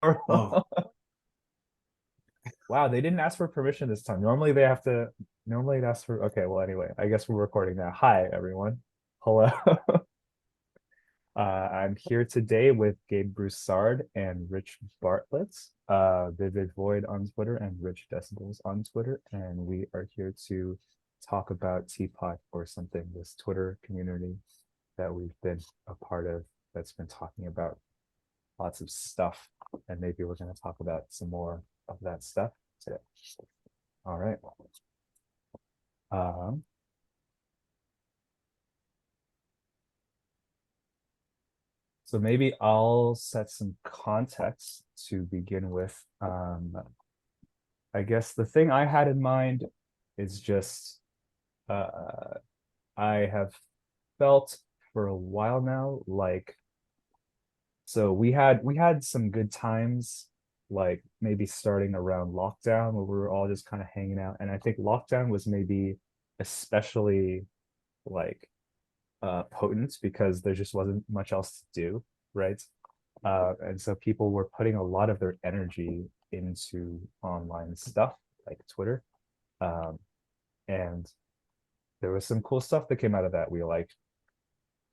Oh, Wow, they didn't ask for permission this time. Normally they have to. Normally it asks for. Okay, well anyway, I guess we're recording now. Hi everyone. Hello. I'm here today with Gabe Broussard and Rich Bartlett, Vivid Void on Twitter and Rich Decibels on Twitter, and we are here to talk about Teapot or something. This Twitter community that we've been a part of that's been talking about lots of stuff, and maybe we're going to talk about some more of that stuff today. All right. Um, so maybe I'll set some context to begin with. I guess the thing I had in mind is just uh, I have felt for a while now like so we had some good times like maybe starting around lockdown where we were all just kind of hanging out, and I think lockdown was maybe especially like potent because there just wasn't much else to do, right? And so people were putting a lot of their energy into online stuff like Twitter. Um, and there was some cool stuff that came out of that. We like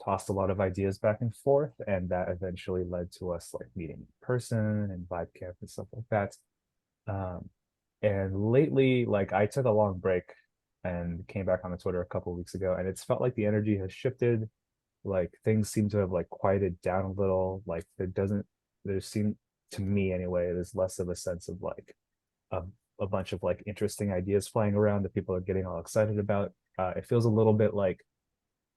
tossed a lot of ideas back and forth, and that eventually led to us like meeting in person and vibe camp and stuff like that. Um, and lately, like I took a long break and came back on the Twitter a couple of weeks ago, and it's felt like the energy has shifted. Like things seem to have like quieted down a little. Like there seem to me anyway, there's less of a sense of like a, a bunch of like interesting ideas flying around that people are getting all excited about. It feels a little bit like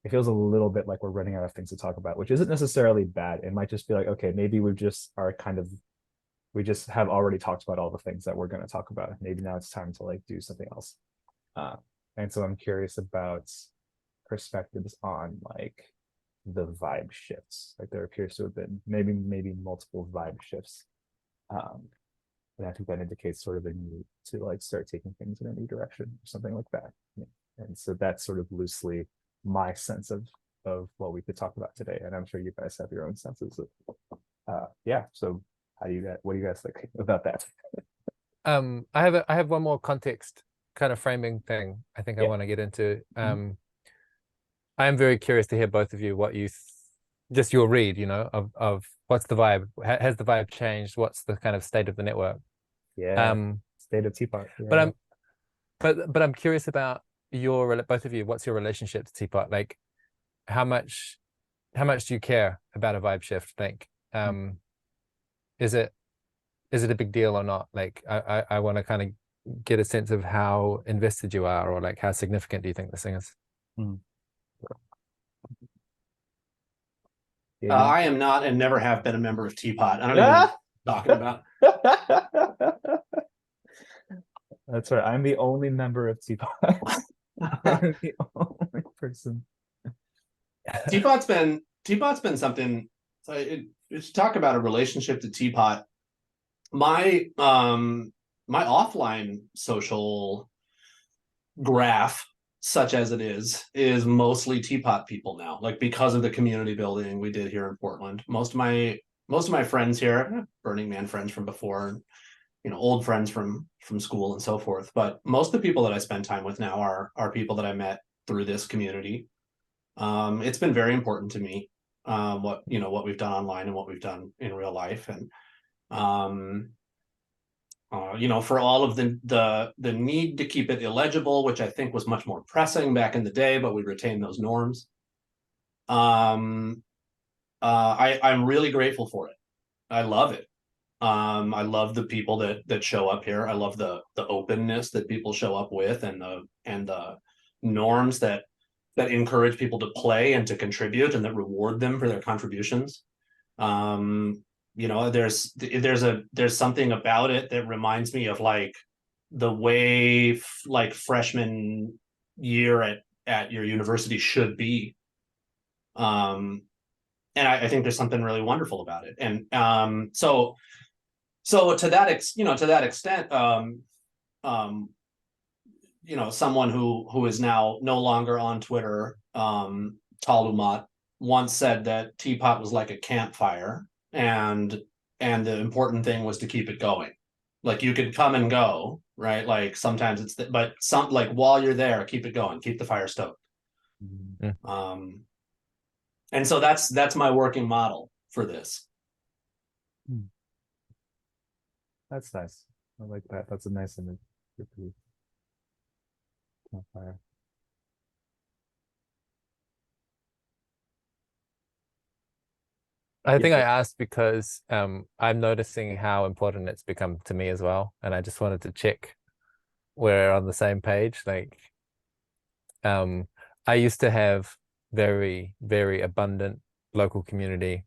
we're running out of things to talk about, which isn't necessarily bad. It might just be like, okay, maybe we just have already talked about all the things that we're going to talk about. Maybe now it's time to like do something else. Uh, and so I'm curious about perspectives on like the vibe shifts. Like there appears to have been maybe multiple vibe shifts. Um, and I think that indicates sort of a need to like start taking things in a new direction or something like that. Yeah. And so that's sort of loosely my sense of what we could talk about today. And I'm sure you guys have your own senses of yeah. So what do you guys think about that? I have one more context kind of framing thing I think I Yeah. want to get into. Mm-hmm. I am very curious to hear both of you what just your read, of what's the vibe? Has the vibe changed? What's the kind of state of the network? Yeah. Um, State of Teapot. but Yeah. I'm curious about both of you. What's your relationship to Teapot? Like, how much do you care about a vibe shift? Think, is it a big deal or not? Like, I want to kind of get a sense of how invested you are, or like how significant do you think this thing is? Mm-hmm. I am not and never have been a member of Teapot. I don't even know what Ah! you're talking about. That's right. I'm the only member of Teapot. I'm the only person. Teapot's been something. It's talk about a relationship to Teapot. My my offline social graph, such as it is mostly Teapot people now. Like because of the community building we did here in Portland. Most of my friends here, Burning Man friends from before, old friends from school and so forth. But most of the people that I spend time with now are people that I met through this community. It's been very important to me, what we've done online and what we've done in real life, and for all of the need to keep it illegible, which I think was much more pressing back in the day, but we retain those norms. I'm really grateful for it. I love it. I love the people that show up here. I love the openness that people show up with, and the norms that encourage people to play and to contribute and that reward them for their contributions. There's something about it that reminds me of like the way like freshman year at your university should be. And I think there's something really wonderful about it. And so to that extent, someone who is now no longer on Twitter, Talumat, once said that Teapot was like a campfire, and and the important thing was to keep it going. Like you could come and go, right? Like sometimes it's but some like while you're there, keep it going, keep the fire stoked. And so that's my working model for this. That's nice. I like that. That's a nice image. Fire. I think Yeah. I asked because I'm noticing how important it's become to me as well, and I just wanted to check we're on the same page. Like, I used to have very, very abundant local community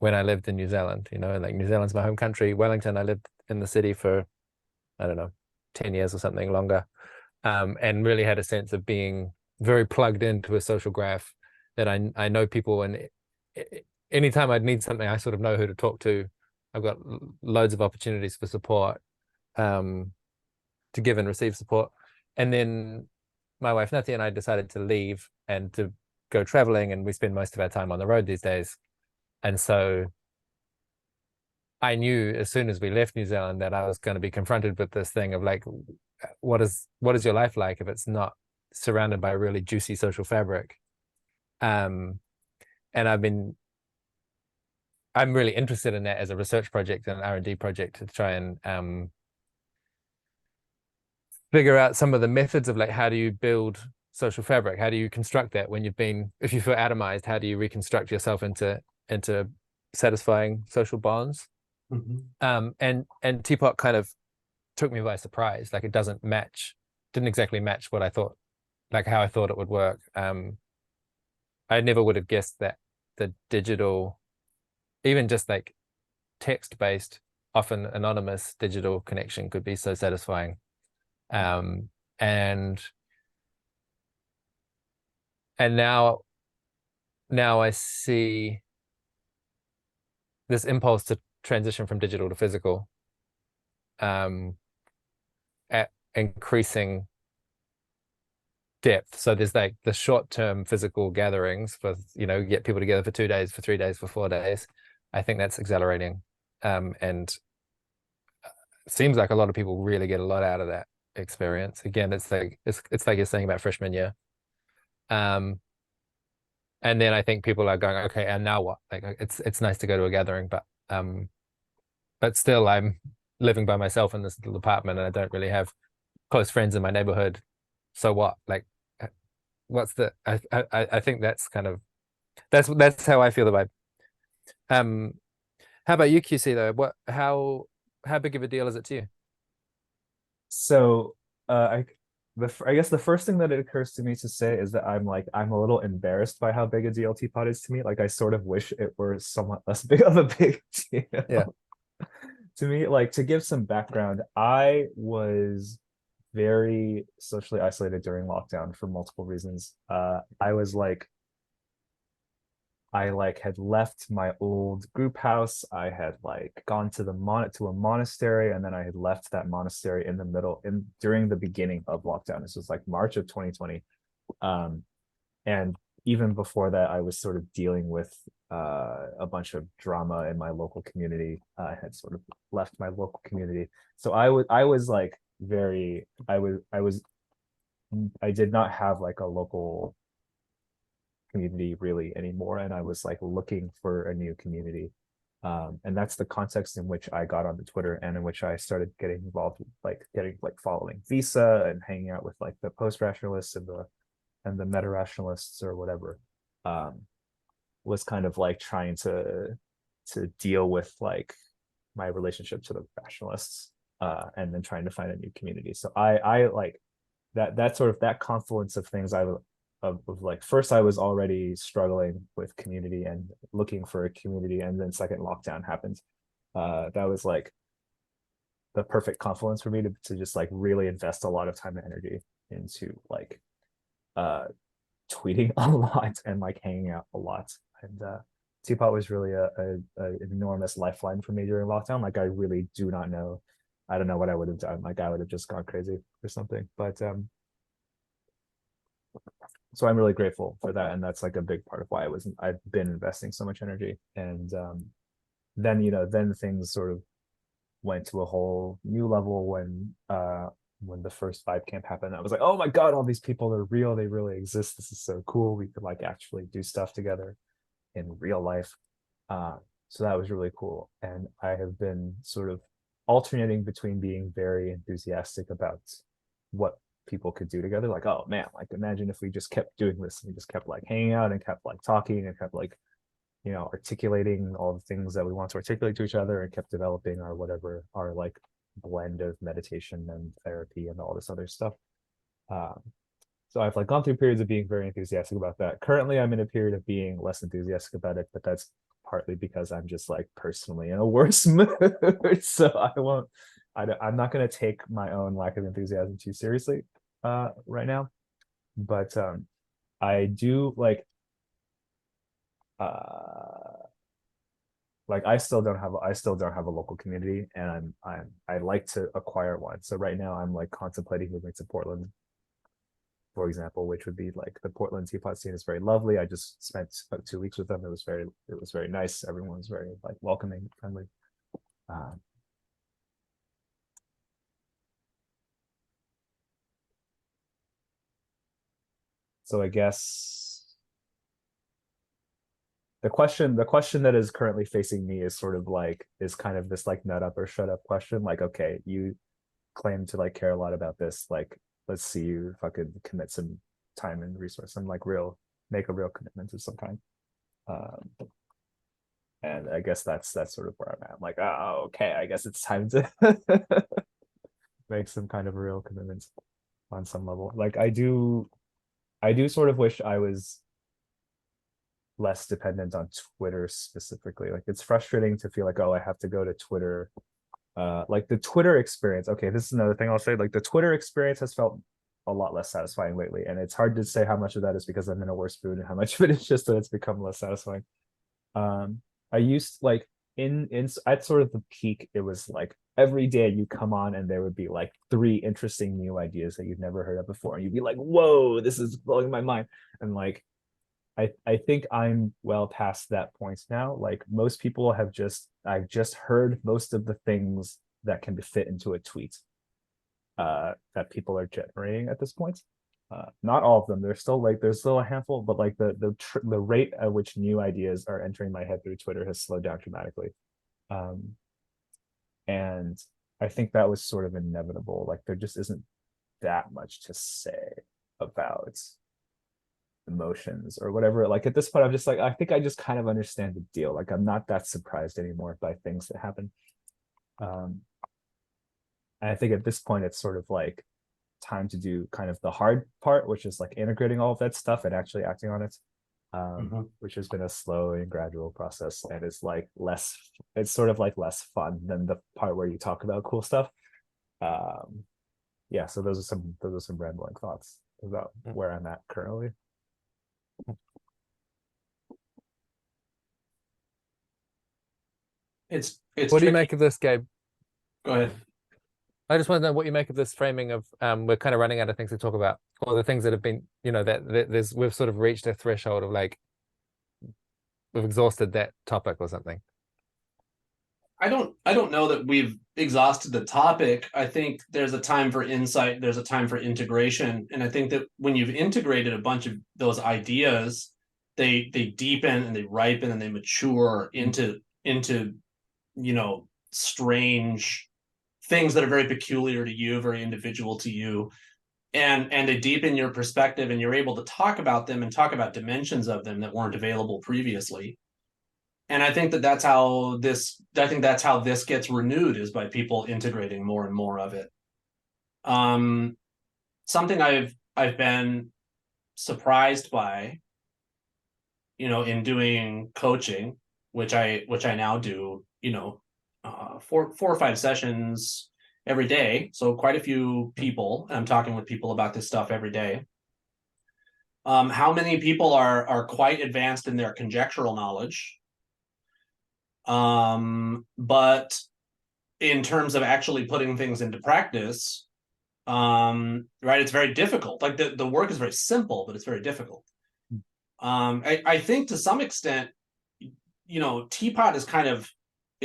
when I lived in New Zealand. You know, like New Zealand's my home country. Wellington, I lived in the city for, I don't know, 10 years or something longer, and really had a sense of being very plugged into a social graph that I know people, and anytime I'd need something, I sort of know who to talk to. I've got loads of opportunities for support, to give and receive support. And then my wife Nati and I decided to leave and to go traveling, and we spend most of our time on the road these days. And so I knew as soon as we left New Zealand that I was going to be confronted with this thing of like, what is your life like if it's not surrounded by a really juicy social fabric? And I'm really interested in that as a research project and an R&D project to try and figure out some of the methods of like, how do you build social fabric? How do you construct that when if you feel atomized, how do you reconstruct yourself into satisfying social bonds? And Teapot kind of took me by surprise. Like it didn't exactly match what I thought, like how I thought it would work. I never would have guessed that the digital, even just like text-based, often anonymous digital connection could be so satisfying. And now I see this impulse to transition from digital to physical, at increasing depth. So there's like the short-term physical gatherings for, get people together for 2 days, for 3 days, for 4 days. I think that's accelerating. And it seems like a lot of people really get a lot out of that experience. Again, it's like you're saying about freshman year. And then I think people are going, okay, and now what? Like it's nice to go to a gathering, but still I'm living by myself in this little apartment and I don't really have close friends in my neighborhood. So what? Like what's the I think that's kind of that's how I feel the vibe. How about you, QC though? How big of a deal is it to you? So I guess the first thing that it occurs to me to say is that I'm a little embarrassed by how big a deal Teapot is to me. Like I sort of wish it were somewhat less big of a big deal. Yeah. To me, like to give some background, I was very socially isolated during lockdown for multiple reasons. I had left my old group house. I had gone to a monastery, and then I had left that monastery during the beginning of lockdown. This was like March of 2020. And even before that, I was sort of dealing with a bunch of drama in my local community. I had sort of left my local community. So I did not have like a local community really anymore, and I was like looking for a new community, and that's the context in which I got onto Twitter and in which I started getting involved with following Visa and hanging out with like the post-rationalists and the meta-rationalists or whatever. Was kind of like trying to deal with like my relationship to the rationalists, and then trying to find a new community. So I like that sort of that confluence of things. First I was already struggling with community and looking for a community, and then second lockdown happened. That was like the perfect confluence for me to just like really invest a lot of time and energy into like tweeting a lot and like hanging out a lot. And Teapot was really a enormous lifeline for me during lockdown. Like I really do not know. I don't know what I would have done. Like I would have just gone crazy or something. But so I'm really grateful for that, and that's like a big part of why I've been investing so much energy. And then, then things sort of went to a whole new level when the first Vibe Camp happened. I was like, oh my God, all these people are real. They really exist. This is so cool. We could like actually do stuff together in real life. So that was really cool. And I have been sort of alternating between being very enthusiastic about what people could do together. Like, oh man, like imagine if we just kept doing this and we just kept like hanging out and kept like talking and kept like, articulating all the things that we want to articulate to each other and kept developing our whatever, our like blend of meditation and therapy and all this other stuff. So I've like gone through periods of being very enthusiastic about that. Currently, I'm in a period of being less enthusiastic about it, but that's partly because I'm just like personally in a worse mood. So I'm not going to take my own lack of enthusiasm too seriously right now. But I do like I still don't have a local community, and I like to acquire one. So right now I'm like contemplating moving to Portland, for example, which would be like the Portland Teapot scene is very lovely. I just spent about 2 weeks with them. It was very nice. Everyone was very like welcoming, friendly. So I guess the question that is currently facing me is sort of like is kind of this like nut up or shut up question. Like, okay, you claim to like care a lot about this, like let's see you fucking commit some time and resource and like make a real commitment of some kind. And I guess that's sort of where I'm at. I'm like, oh, okay, I guess it's time to make some kind of real commitments on some level. Like I do sort of wish I was less dependent on Twitter specifically. Like it's frustrating to feel like, oh, I have to go to Twitter. Like the Twitter experience. Okay, this is another thing I'll say. Like the Twitter experience has felt a lot less satisfying lately, and it's hard to say how much of that is because I'm in a worse mood and how much of it is just that it's become less satisfying. I used like in at sort of the peak, it was like every day you come on and there would be like 3 interesting new ideas that you'd never heard of before, and you'd be like, whoa, this is blowing my mind. And like I think I'm well past that point now. Like most people I've just heard most of the things that can be fit into a tweet that people are generating at this point. Not all of them. There's still a handful, but like the rate at which new ideas are entering my head through Twitter has slowed down dramatically. And I think that was sort of inevitable. Like there just isn't that much to say about emotions or whatever. Like at this point, I'm just like, I think I just kind of understand the deal. Like I'm not that surprised anymore by things that happen. And I think at this point, it's sort of like time to do kind of the hard part, which is like integrating all of that stuff and actually acting on it, which has been a slow and gradual process, and it's sort of like less fun than the part where you talk about cool stuff. Yeah, so those are some rambling thoughts about where I'm at currently. It's What do you make of this, Gabe? Go ahead. I just want to know what you make of this framing of we're kind of running out of things to talk about, or the things that have been, that we've sort of reached a threshold of like we've exhausted that topic or something. I don't know that we've exhausted the topic. I think there's a time for insight, there's a time for integration. And I think that when you've integrated a bunch of those ideas, they deepen and they ripen and they mature into strange things that are very peculiar to you, very individual to you. And they deepen your perspective, and you're able to talk about them and talk about dimensions of them that weren't available previously. And I think that's how this gets renewed, is by people integrating more and more of it. Something I've been surprised by, in doing coaching, which I now do, 4 or 5 sessions every day. So quite a few people, and I'm talking with people about this stuff every day. How many people are quite advanced in their conjectural knowledge, but in terms of actually putting things into practice, right, it's very difficult. Like the work is very simple, but it's very difficult. I think to some extent, Teapot is kind of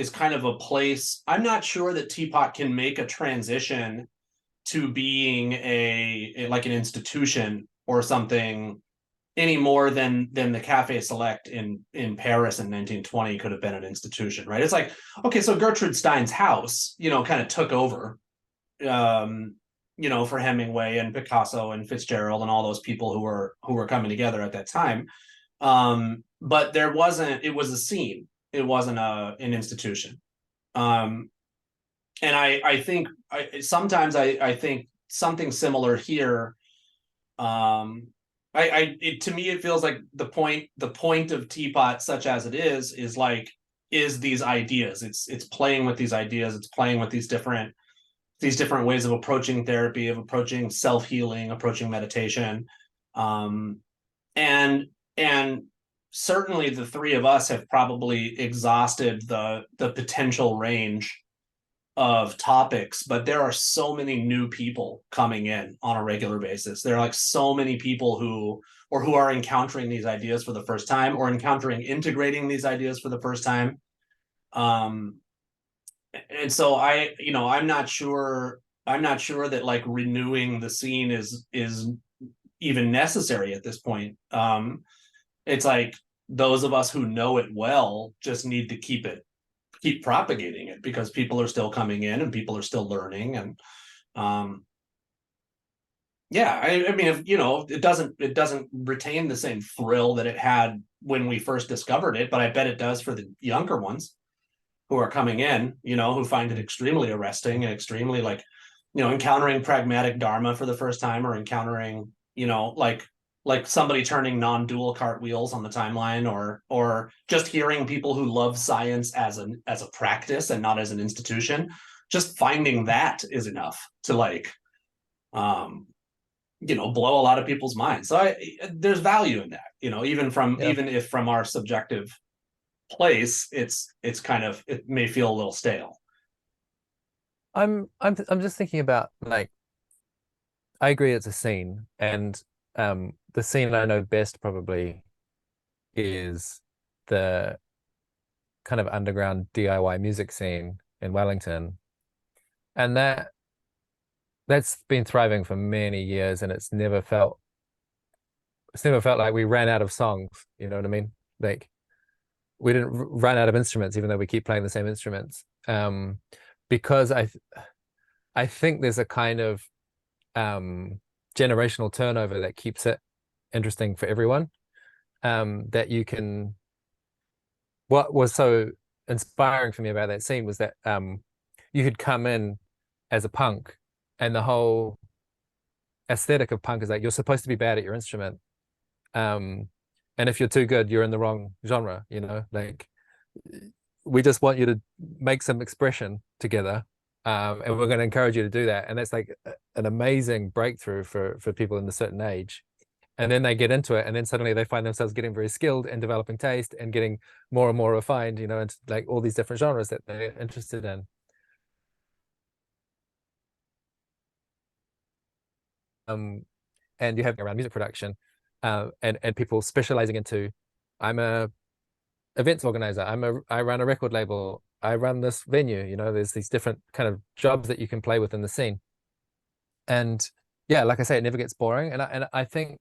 kind of a place. I'm not sure that Teapot can make a transition to being like an institution or something any more than the Café Select in Paris in 1920 could have been an institution, right? It's like, okay, so Gertrude Stein's house, kind of took over, for Hemingway and Picasso and Fitzgerald and all those people who were coming together at that time. But it was a scene. It wasn't an institution. And I think sometimes I think something similar here. To me, it feels like the point of Teapot, such as it is these ideas. It's playing with these ideas. It's playing with these different ways of approaching therapy, of approaching self-healing, approaching meditation. And certainly the three of us have probably exhausted the potential range of topics, but there are so many new people coming in on a regular basis. There are like so many people who are encountering these ideas for the first time, or integrating these ideas for the first time. And so I'm not sure that like renewing the scene is even necessary at this point. It's like those of us who know it well just need to keep propagating it, because people are still coming in and people are still learning. And I mean, if it doesn't retain the same thrill that it had when we first discovered it, but I bet it does for the younger ones who are coming in, who find it extremely arresting and extremely like, encountering pragmatic dharma for the first time, or encountering, like somebody turning non-dual cartwheels on the timeline, or just hearing people who love science as a practice and not as an institution. Just finding that is enough to like, blow a lot of people's minds. So there's value in that, even if from our subjective place, it's kind of, it may feel a little stale. I'm just thinking about, like, I agree it's a scene, and the scene I know best probably is the kind of underground DIY music scene in Wellington, and that's been thriving for many years, and it's never felt like we ran out of songs. You know what I mean? Like, we didn't run out of instruments, even though we keep playing the same instruments. Because I think there's a kind of generational turnover that keeps it interesting for everyone. That you can. What was so inspiring for me about that scene was that you could come in as a punk, and the whole aesthetic of punk is like, you're supposed to be bad at your instrument, and if you're too good, you're in the wrong genre. Like, we just want you to make some expression together, and we're going to encourage you to do that. And that's like an amazing breakthrough for people in a certain age. And then they get into it, and then suddenly they find themselves getting very skilled and developing taste and getting more and more refined, into like all these different genres that they're interested in. And you have around music production, and people specializing into, I'm a events organizer, I run a record label, I run this venue. There's these different kind of jobs that you can play within the scene. And yeah, like I say, it never gets boring. And I think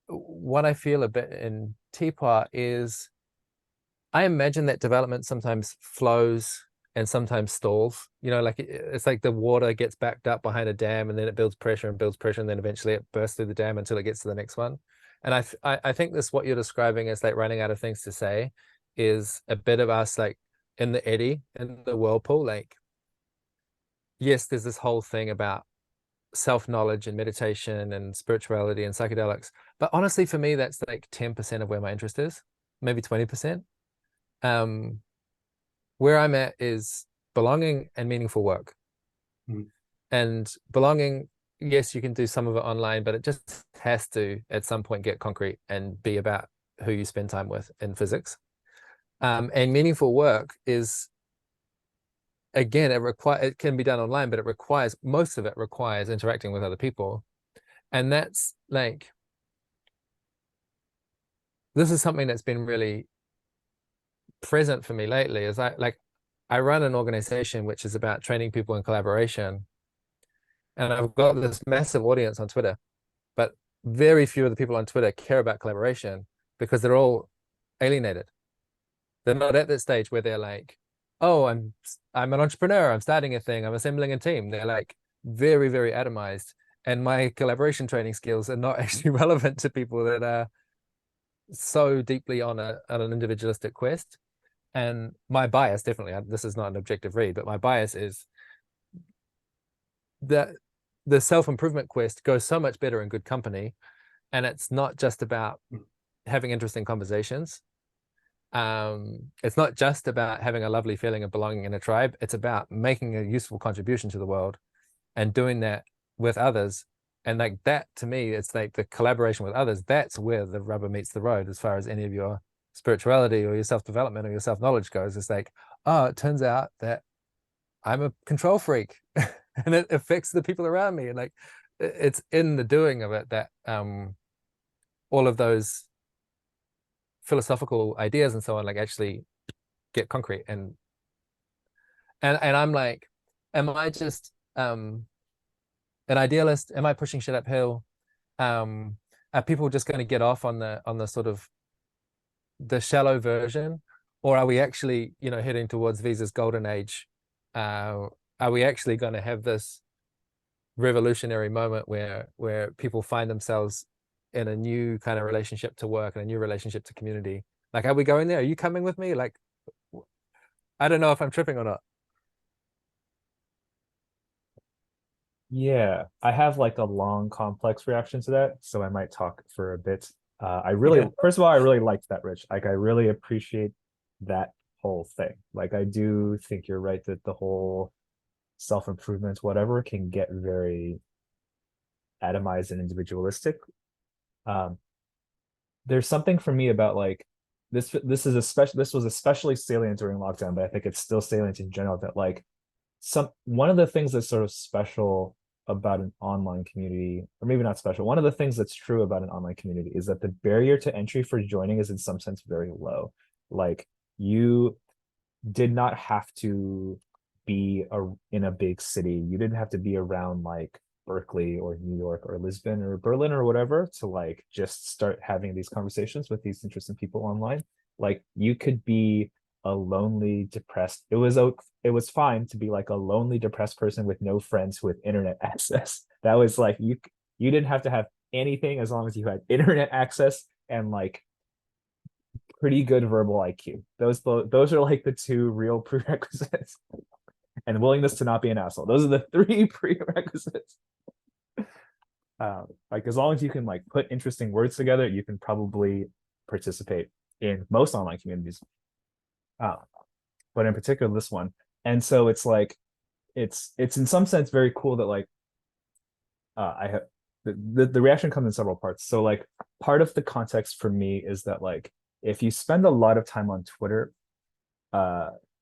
what I feel a bit in Teapot is, I imagine that development sometimes flows and sometimes stalls. Like it's like the water gets backed up behind a dam, and then it builds pressure, and then eventually it bursts through the dam until it gets to the next one. And I think this, what you're describing as like running out of things to say, is a bit of us like in the eddy, in the whirlpool. Like, yes, there's this whole thing about self-knowledge and meditation and spirituality and psychedelics, but honestly, for me, that's like 10% of where my interest is, maybe 20%. Where I'm at is belonging and meaningful work. And belonging, yes, you can do some of it online, but it just has to at some point get concrete and be about who you spend time with in physics. And meaningful work is, again, it can be done online, but most of it requires interacting with other people. And that's like, this is something that's been really present for me lately is I run an organization which is about training people in collaboration, and I've got this massive audience on Twitter, but very few of the people on Twitter care about collaboration because they're all alienated. They're not at that stage where they're like, oh, I'm an entrepreneur, I'm starting a thing, I'm assembling a team. They're like very, very atomized. And my collaboration training skills are not actually relevant to people that are so deeply on an individualistic quest. And my bias, definitely, this is not an objective read, but my bias is that the self-improvement quest goes so much better in good company. And it's not just about having interesting conversations. It's not just about having a lovely feeling of belonging in a tribe. It's about making a useful contribution to the world and doing that with others. And like that, to me, it's like the collaboration with others. That's where the rubber meets the road as far as any of your spirituality or your self-development or your self-knowledge goes. It's like, oh, it turns out that I'm a control freak and it affects the people around me. And like, it's in the doing of it that all of those philosophical ideas and so on like actually get concrete. And I'm like, am I just an idealist? Am I pushing shit uphill? Are people just going to get off on the sort of the shallow version, or are we actually, you know, heading towards Visa's golden age? Are we actually going to have this revolutionary moment where people find themselves in a new kind of relationship to work and a new relationship to community? Like, are we going there? Are you coming with me? Like, I don't know if I'm tripping or not. Yeah, I have like a long, complex reaction to that, so I might talk for a bit. I really, Yeah. first of all, I really liked that, Rich. Like, I really appreciate that whole thing. Like, I do think you're right that the whole self-improvement, whatever, can get very atomized and individualistic. Um, there's something for me about like this is especially this was especially salient during lockdown, but I think it's still salient in general that like one of the things that's sort of special about an online community, or maybe not special, one of the things that's true about an online community is that the barrier to entry for joining is in some sense very low. Like, you did not have to be in a big city. You didn't have to be around like Berkeley or New York or Lisbon or Berlin or whatever to like just start having these conversations with these interesting people online. Like, you could be a lonely, depressed. It was fine to be like a lonely, depressed person with no friends with internet access. That was like you didn't have to have anything as long as you had internet access and like pretty good verbal IQ. Those are like the two real prerequisites. And willingness to not be an asshole. Those are the three prerequisites. Like, as long as you can like put interesting words together, you can probably participate in most online communities. But in particular this one. And so it's like it's in some sense very cool that like I have the reaction comes in several parts. So like part of the context for me is that like if you spend a lot of time on Twitter,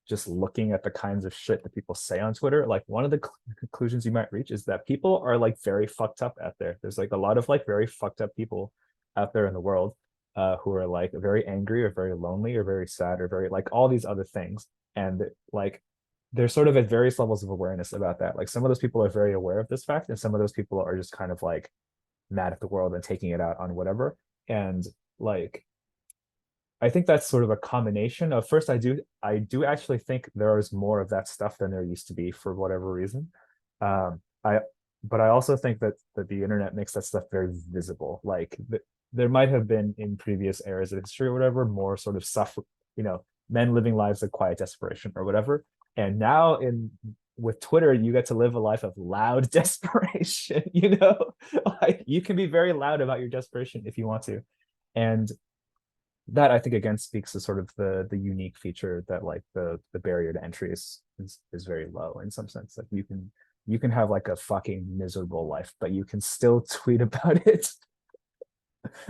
just looking at the kinds of shit that people say on Twitter, like one of the conclusions you might reach is that people are like very fucked up out there. There's like a lot of like very fucked up people out there in the world who are like very angry or very lonely or very sad or very like all these other things. And like they're sort of at various levels of awareness about that. Like, some of those people are very aware of this fact, and some of those people are just kind of like mad at the world and taking it out on whatever. And like I think that's sort of a combination of, first, I do actually think there is more of that stuff than there used to be for whatever reason. But I also think that the internet makes that stuff very visible. Like, there might have been in previous eras of history or whatever more sort of suffer, men living lives of quiet desperation or whatever. And now with Twitter, you get to live a life of loud desperation. Like, you can be very loud about your desperation if you want to. And that, I think, again speaks to sort of the unique feature that like the barrier to entry is very low in some sense. Like, you can have like a fucking miserable life, but you can still tweet about it.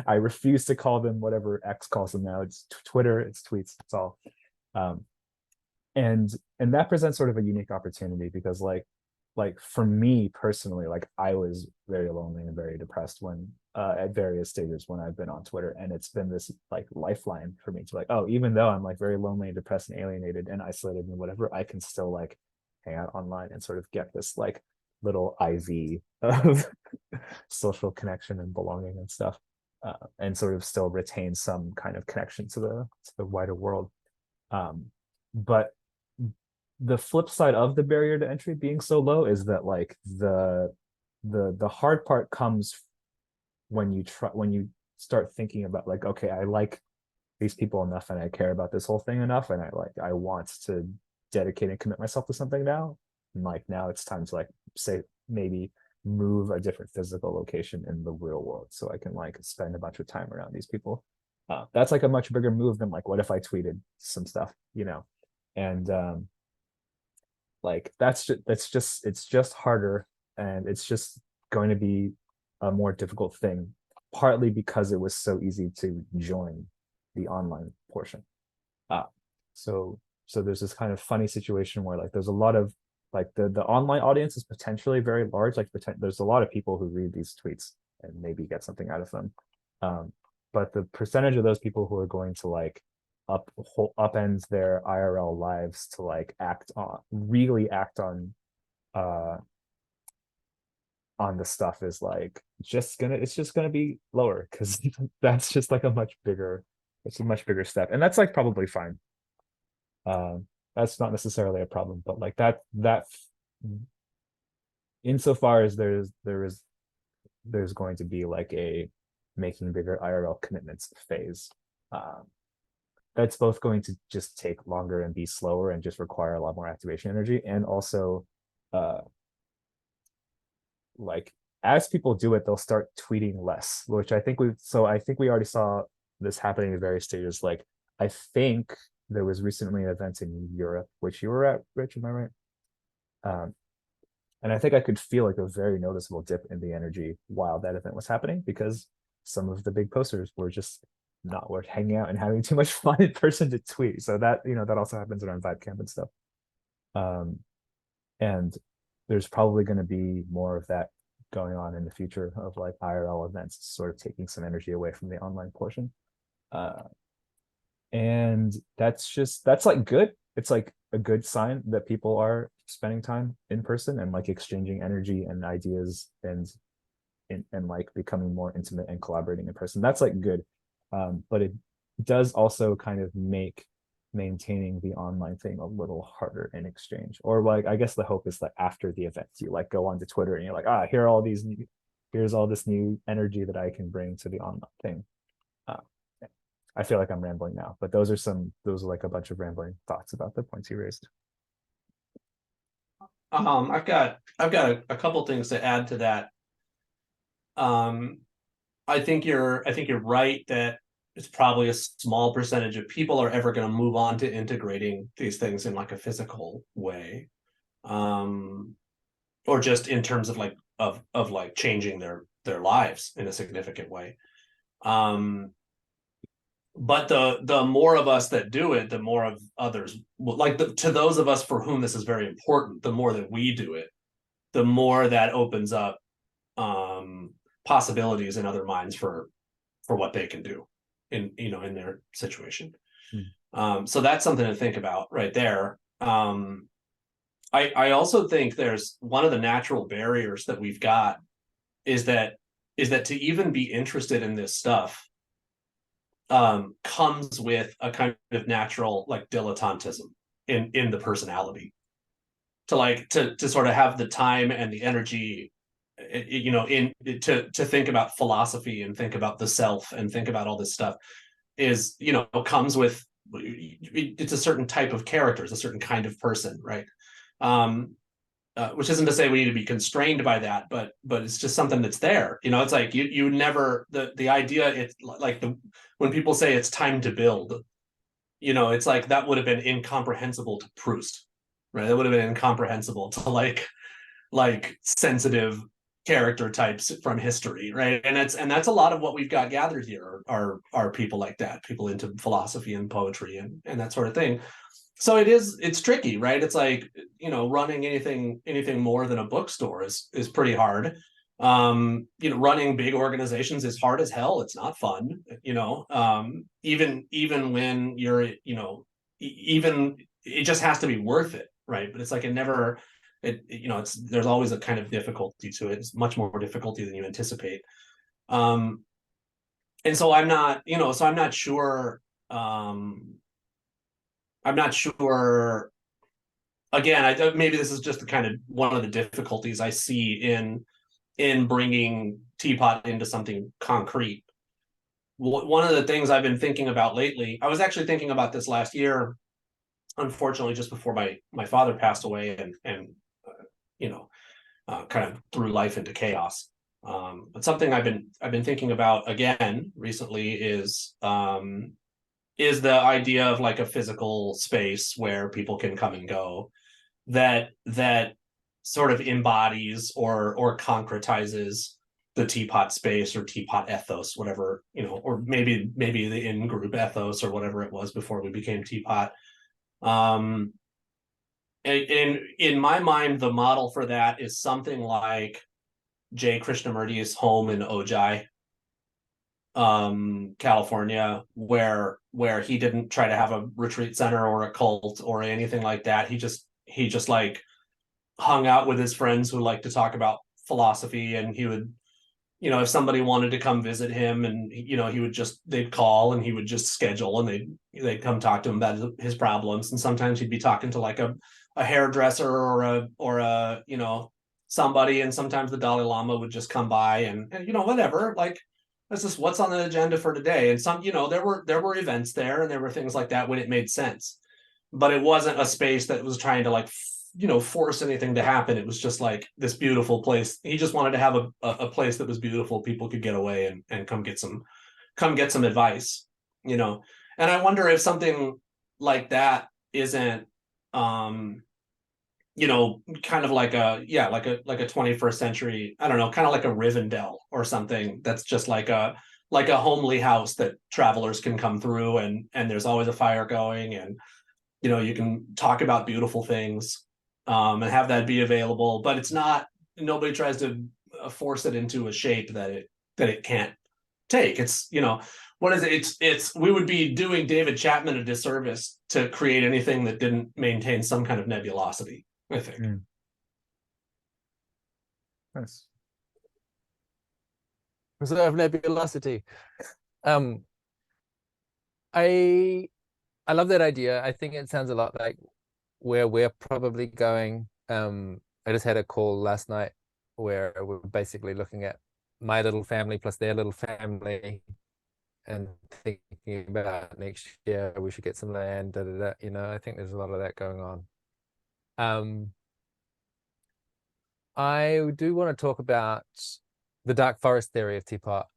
I refuse to call them whatever X calls them now. It's Twitter, it's tweets, it's all. And that presents sort of a unique opportunity because like like for me personally, like I was very lonely and very depressed when at various stages when I've been on Twitter, and it's been this like lifeline for me to like, oh, even though I'm like very lonely and depressed and alienated and isolated and whatever, I can still like hang out online and sort of get this like little IV of social connection and belonging and stuff, and sort of still retain some kind of connection to the wider world. But the flip side of the barrier to entry being so low is that like the hard part comes when you start thinking about like, okay, I like these people enough and I care about this whole thing enough and I want to dedicate and commit myself to something now. And like now it's time to like say maybe move a different physical location in the real world so I can like spend a bunch of time around these people. That's like a much bigger move than like what if I tweeted some stuff, you know? And like it's just harder, and it's just going to be a more difficult thing, partly because it was so easy to join the online portion. So there's this kind of funny situation where like there's a lot of like the online audience is potentially very large. Like there's a lot of people who read these tweets and maybe get something out of them. But the percentage of those people who are going to like upend their IRL lives to like really act on the stuff is like it's just gonna be lower, because that's just like it's a much bigger step, and that's like probably fine. That's not necessarily a problem, but like that insofar as there's going to be like a making bigger IRL commitments phase, that's both going to just take longer and be slower and just require a lot more activation energy, and also like as people do it, they'll start tweeting less, which I think we already saw this happening at various stages. Like I think there was recently an event in Europe, which you were at, Rich, am I right? And I think I could feel like a very noticeable dip in the energy while that event was happening, because some of the big posters were just not worth hanging out and having too much fun in person to tweet. So that, you know, that also happens around Vibe Camp and stuff. And there's probably going to be more of that going on in the future of like IRL events, sort of taking some energy away from the online portion. And that's like good. It's like a good sign that people are spending time in person and like exchanging energy and ideas and like becoming more intimate and collaborating in person. That's like good. But it does also kind of make maintaining the online thing a little harder in exchange. Or like, I guess the hope is that after the events, you like go onto Twitter and you're like, here's all this new energy that I can bring to the online thing. I feel like I'm rambling now, but those are like a bunch of rambling thoughts about the points you raised. I've got a couple things to add to that. I think you're right that it's probably a small percentage of people are ever going to move on to integrating these things in like a physical way, or just in terms of like of like changing their lives in a significant way. But the more of us that do it, the more of others, like to those of us for whom this is very important, the more that we do it, the more that opens up possibilities in other minds for what they can do in their situation. So that's something to think about right there. I also think there's one of the natural barriers that we've got is that to even be interested in this stuff comes with a kind of natural like dilettantism in the personality, to sort of have the time and the energy, to think about philosophy and think about the self and think about all this stuff is, comes with, it's a certain type of character, it's a certain kind of person, right? Which isn't to say we need to be constrained by that, but it's just something that's there. It's like you never, the idea, it's like when people say it's time to build, it's like that would have been incomprehensible to Proust, right? That would have been incomprehensible to like sensitive character types from history, right? And that's a lot of what we've got gathered here are people like that, people into philosophy and poetry and that sort of thing. So it's tricky, right? It's like, running anything more than a bookstore is pretty hard. Running big organizations is hard as hell. It's not fun, even when you're, even it just has to be worth it, right? But it's like there's always a kind of difficulty to it. It's much more difficulty than you anticipate. And so I'm not sure. I'm not sure. Again, maybe this is just kind of one of the difficulties I see in bringing Teapot into something concrete. One of the things I've been thinking about lately, I was actually thinking about this last year, unfortunately, just before my father passed away, and kind of threw life into chaos. But something I've been thinking about again recently is the idea of like a physical space where people can come and go, that sort of embodies or concretizes the Teapot space or Teapot ethos, whatever, or maybe the in-group ethos or whatever it was before we became Teapot. In my mind, the model for that is something like J. Krishnamurti's home in Ojai, California, where he didn't try to have a retreat center or a cult or anything like that. He just like hung out with his friends who like to talk about philosophy, and he would, if somebody wanted to come visit him, and they'd call and he would just schedule, and they'd come talk to him about his problems. And sometimes he'd be talking to like a hairdresser or a somebody, and sometimes the Dalai Lama would just come by and whatever, like that's just what's on the agenda for today. And there were events there, and there were things like that when it made sense, but it wasn't a space that was trying to like force anything to happen. It was just like this beautiful place. He just wanted to have a place that was beautiful, people could get away and come get some advice, and I wonder if something like that isn't kind of like a 21st century, I don't know, kind of like a Rivendell or something, that's just like a homely house that travelers can come through, and there's always a fire going, and you can talk about beautiful things, and have that be available, but it's not, nobody tries to force it into a shape that it can't take. It's what is it? It's we would be doing David Chapman a disservice to create anything that didn't maintain some kind of nebulosity, I think. Nice. Preserve nebulosity. I love that idea. I think it sounds a lot like where we're probably going. I just had a call last night where we're basically looking at my little family plus their little family and thinking about next year we should get some land, I think there's a lot of that going on. I do want to talk about the dark forest theory of Teapot,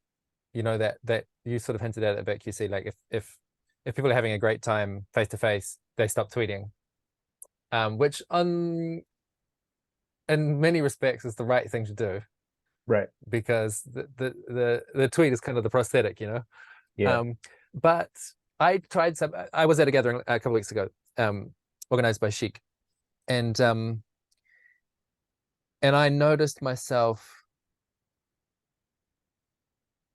that you sort of hinted at it a bit, QC, like if people are having a great time face to face, they stop tweeting, which in many respects is the right thing to do, Right. because the tweet is kind of the prosthetic, Yeah. But I was at a gathering a couple of weeks ago, organized by Chic, and I noticed myself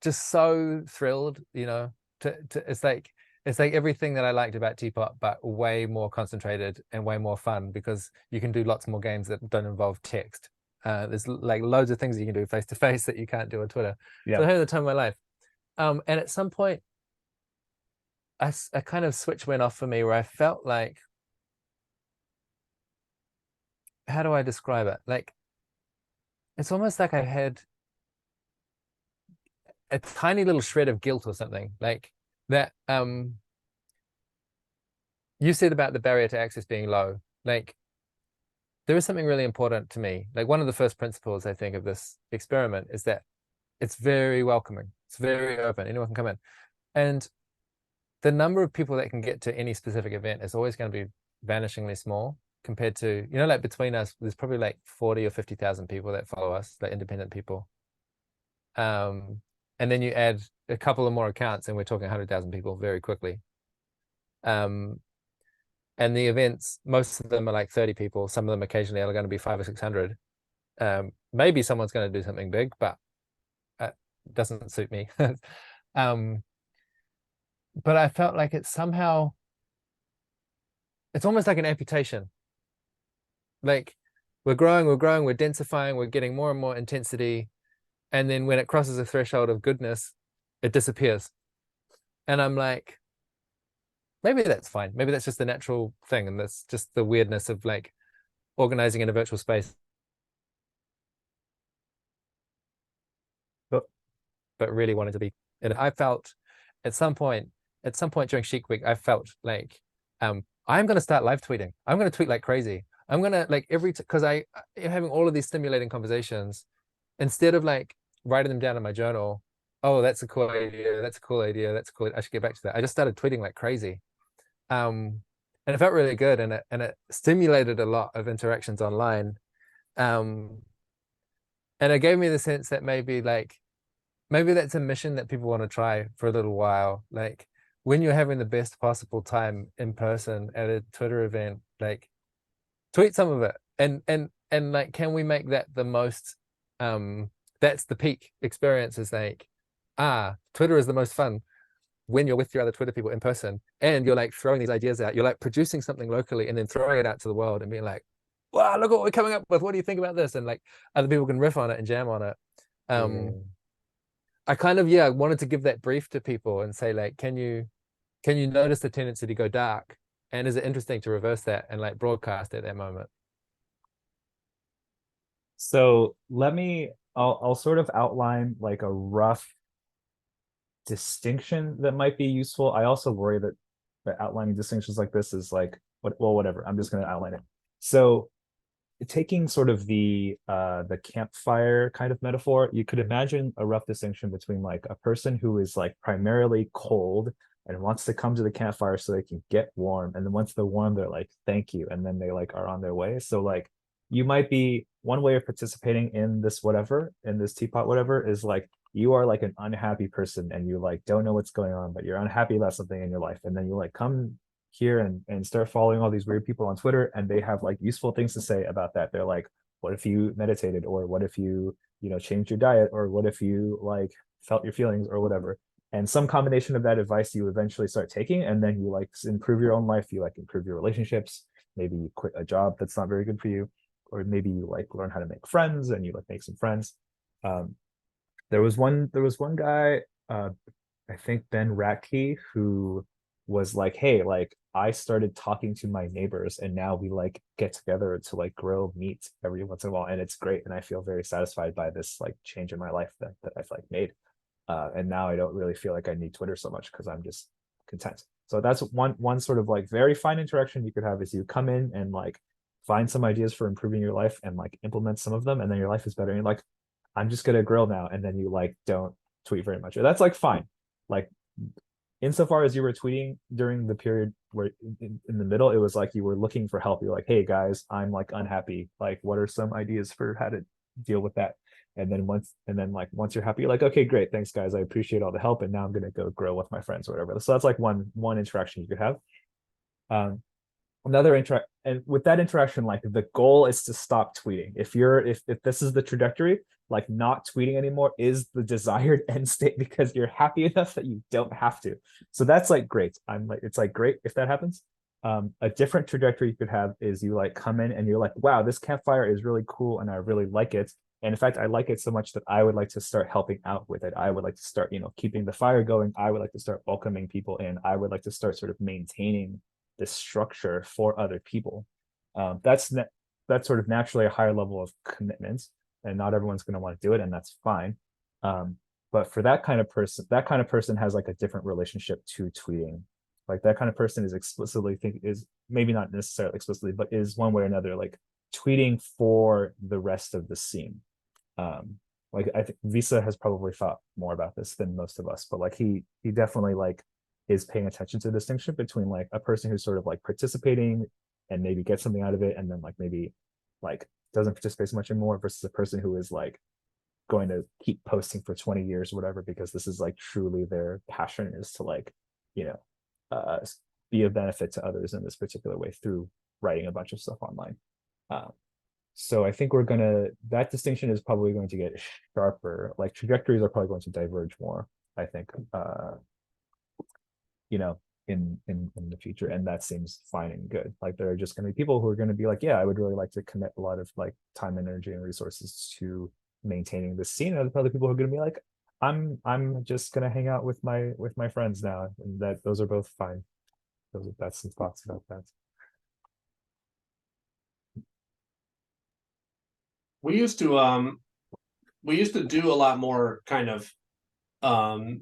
just so thrilled, it's like everything that I liked about Teapot, but way more concentrated and way more fun, because you can do lots more games that don't involve text. There's like loads of things you can do face to face that you can't do on Twitter. Yeah. So I had the time of my life. And at some point, a kind of switch went off for me where I felt like, how do I describe it? Like, it's almost like I had a tiny little shred of guilt or something, like that. You said about the barrier to access being low. Like, there is something really important to me. Like, one of the first principles, I think, of this experiment is that it's very welcoming. It's very open. Anyone can come in. And the number of people that can get to any specific event is always going to be vanishingly small compared to, like between us, there's probably like 40 or 50,000 people that follow us, like independent people. And then you add a couple of more accounts and we're talking 100,000 people very quickly. And the events, most of them are like 30 people. Some of them occasionally are going to be 500 or 600. Maybe someone's going to do something big, but it doesn't suit me. But I felt like it's somehow, it's almost like an amputation. Like we're growing, we're densifying, we're getting more and more intensity. And then when it crosses a threshold of goodness, it disappears. And I'm like, maybe that's fine. Maybe that's just the natural thing. And that's just the weirdness of like organizing in a virtual space. But really wanted to be. And I felt at some point during Chic Week, I felt like I'm going to start live tweeting. I'm going to tweet like crazy. I'm going to like because I'm having all of these stimulating conversations, instead of like writing them down in my journal. Oh, that's a cool idea. That's a cool idea. That's cool. I should get back to that. I just started tweeting like crazy. And it felt really good, and it stimulated a lot of interactions online. And it gave me the sense that maybe that's a mission that people want to try for a little while. Like when you're having the best possible time in person at a Twitter event, like tweet some of it, and like, can we make that the most, that's the peak experience, is like, Twitter is the most fun when you're with your other Twitter people in person, and you're like throwing these ideas out. You're like producing something locally and then throwing it out to the world and being like, wow, look what we're coming up with. What do you think about this? And like other people can riff on it and jam on it. I kind of, wanted to give that brief to people and say, like, can you notice the tendency to go dark? And is it interesting to reverse that and like broadcast at that moment? So I'll sort of outline like a rough distinction that might be useful. I also worry that outlining distinctions like this is like, whatever. I'm just going to outline it. So taking sort of the campfire kind of metaphor, you could imagine a rough distinction between like a person who is like primarily cold and wants to come to the campfire so they can get warm, and then once they're warm, they're like, thank you, and then they like are on their way. So like you might be, one way of participating in this teapot whatever is like, you are like an unhappy person and you like don't know what's going on, but you're unhappy about something in your life, and then you like come here and start following all these weird people on Twitter, and they have like useful things to say about that. They're like, what if you meditated, or what if you changed your diet, or what if you like felt your feelings, or whatever. And some combination of that advice you eventually start taking, and then you like improve your own life, you like improve your relationships, maybe you quit a job that's not very good for you, or maybe you like learn how to make friends and you like make some friends. There was one guy, I think Ben Ratke, who was like, hey, like I started talking to my neighbors and now we like get together to like grill meat every once in a while, and it's great, and I feel very satisfied by this like change in my life that I've like made, and now I don't really feel like I need Twitter so much because I'm just content. So that's one sort of like very fine interaction you could have, is you come in and like find some ideas for improving your life and like implement some of them, and then your life is better, and you're like, I'm just gonna grill now, and then you like don't tweet very much. That's like fine. Like insofar as you were tweeting during the period where in the middle, it was like you were looking for help. You're like, hey guys, I'm like unhappy. Like, what are some ideas for how to deal with that? And then once you're happy, you're like, okay, great, thanks guys, I appreciate all the help, and now I'm gonna go grill with my friends or whatever. So that's like one interaction you could have. Another interact, and with that interaction, like the goal is to stop tweeting. If this is the trajectory, like not tweeting anymore is the desired end state, because you're happy enough that you don't have to. So that's like great. It's like great if that happens. A different trajectory you could have is you like come in and you're like, wow, this campfire is really cool and I really like it. And in fact, I like it so much that I would like to start helping out with it. I would like to start, keeping the fire going. I would like to start welcoming people in. I would like to start sort of maintaining this structure for other people. That's sort of naturally a higher level of commitment, and not everyone's going to want to do it, and that's fine. But for that kind of person has like a different relationship to tweeting. Like that kind of person is maybe not necessarily explicitly, but is one way or another like tweeting for the rest of the scene. Like I think Visa has probably thought more about this than most of us, but like he definitely like is paying attention to the distinction between like a person who's sort of like participating and maybe gets something out of it, and then like maybe like doesn't participate so much anymore, versus a person who is like going to keep posting for 20 years or whatever, because this is like truly their passion, is to like be of benefit to others in this particular way through writing a bunch of stuff online. So I think that distinction is probably going to get sharper. Like trajectories are probably going to diverge more, I think, in the future. And that seems fine and good. Like there are just going to be people who are going to be like, yeah, I would really like to commit a lot of like time, energy, and resources to maintaining the scene. And other people who are going to be like, I'm just going to hang out with my friends now. And those are both fine. That's some thoughts about that. We used to do a lot more kind of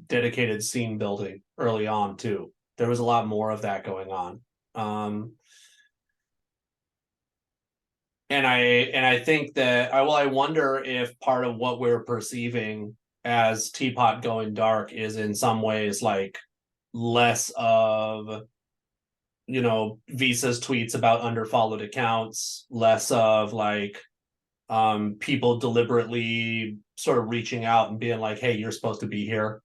dedicated scene building early on too. There was a lot more of that going on. And I think that I wonder if part of what we're perceiving as Teapot going dark is in some ways like less of Visa's tweets about underfollowed accounts, less of like people deliberately sort of reaching out and being like, hey, you're supposed to be here.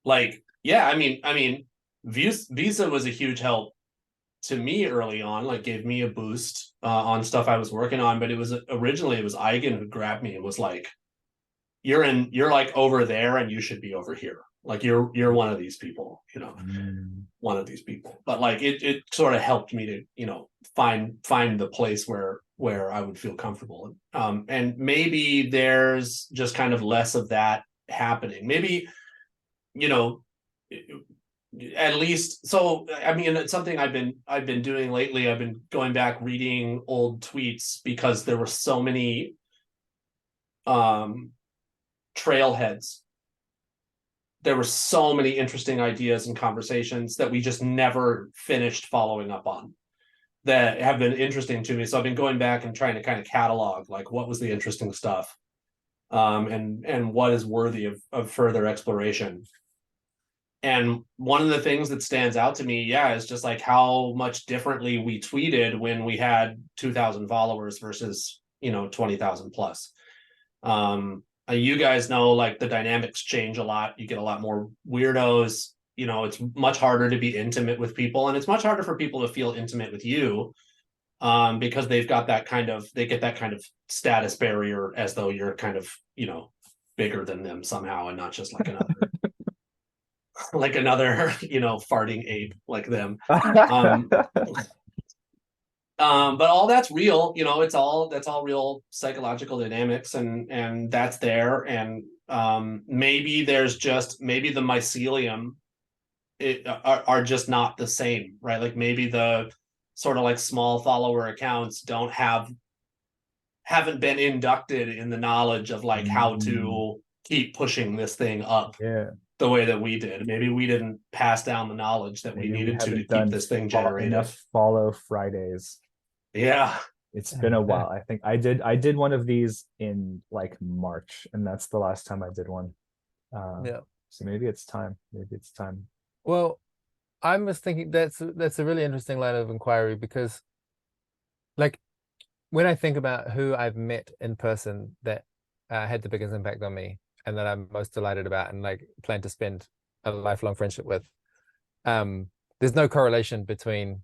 Like, yeah, I mean, Visa was a huge help to me early on, like gave me a boost on stuff I was working on. But originally it was Eigen who grabbed me and was like, you're like over there and you should be over here. Like you're one of these people, one of these people. But like it sort of helped me to, find the place where I would feel comfortable. And maybe there's just kind of less of that happening. Maybe, at least, so I mean, it's something I've been doing lately. I've been going back reading old tweets because there were so many trailheads. There were so many interesting ideas and conversations that we just never finished following up on that have been interesting to me. So I've been going back and trying to kind of catalog like what was the interesting stuff, and what is worthy of further exploration. And one of the things that stands out to me, is just like how much differently we tweeted when we had 2,000 followers versus 20,000 plus. You guys know like the dynamics change a lot. You get a lot more weirdos. It's much harder to be intimate with people, and it's much harder for people to feel intimate with you, because they get that kind of status barrier as though you're kind of bigger than them somehow, and not just like another like another farting ape like them. But all that's real, that's all real psychological dynamics, and that's there. And maybe the mycelium are just not the same, right? Like maybe the sort of like small follower accounts haven't been inducted in the knowledge of like how to keep pushing this thing up the way that we did. Maybe we didn't pass down the knowledge that we needed to keep this thing generated. Enough follow Fridays. Yeah, it's been a while. I think I did one of these in like March, and that's the last time I did one. So maybe it's time. Well, I was thinking that's a really interesting line of inquiry, because like when I think about who I've met in person that had the biggest impact on me and that I'm most delighted about and like plan to spend a lifelong friendship with, there's no correlation between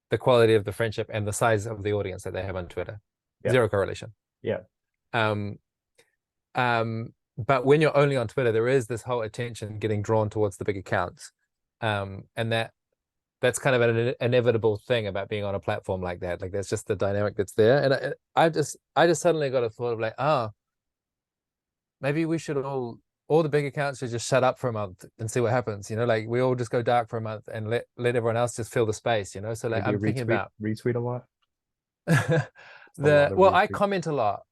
the quality of the friendship and the size of the audience that they have on Twitter. Zero correlation. But when you're only on Twitter, there is this whole attention getting drawn towards the big accounts, and that's kind of an inevitable thing about being on a platform like that. Like that's just the dynamic that's there. And I just suddenly got a thought of like, maybe we should all the big accounts should just shut up for a month and see what happens. Like we all just go dark for a month and let everyone else just fill the space. So like I'm thinking about retweet a lot. I comment a lot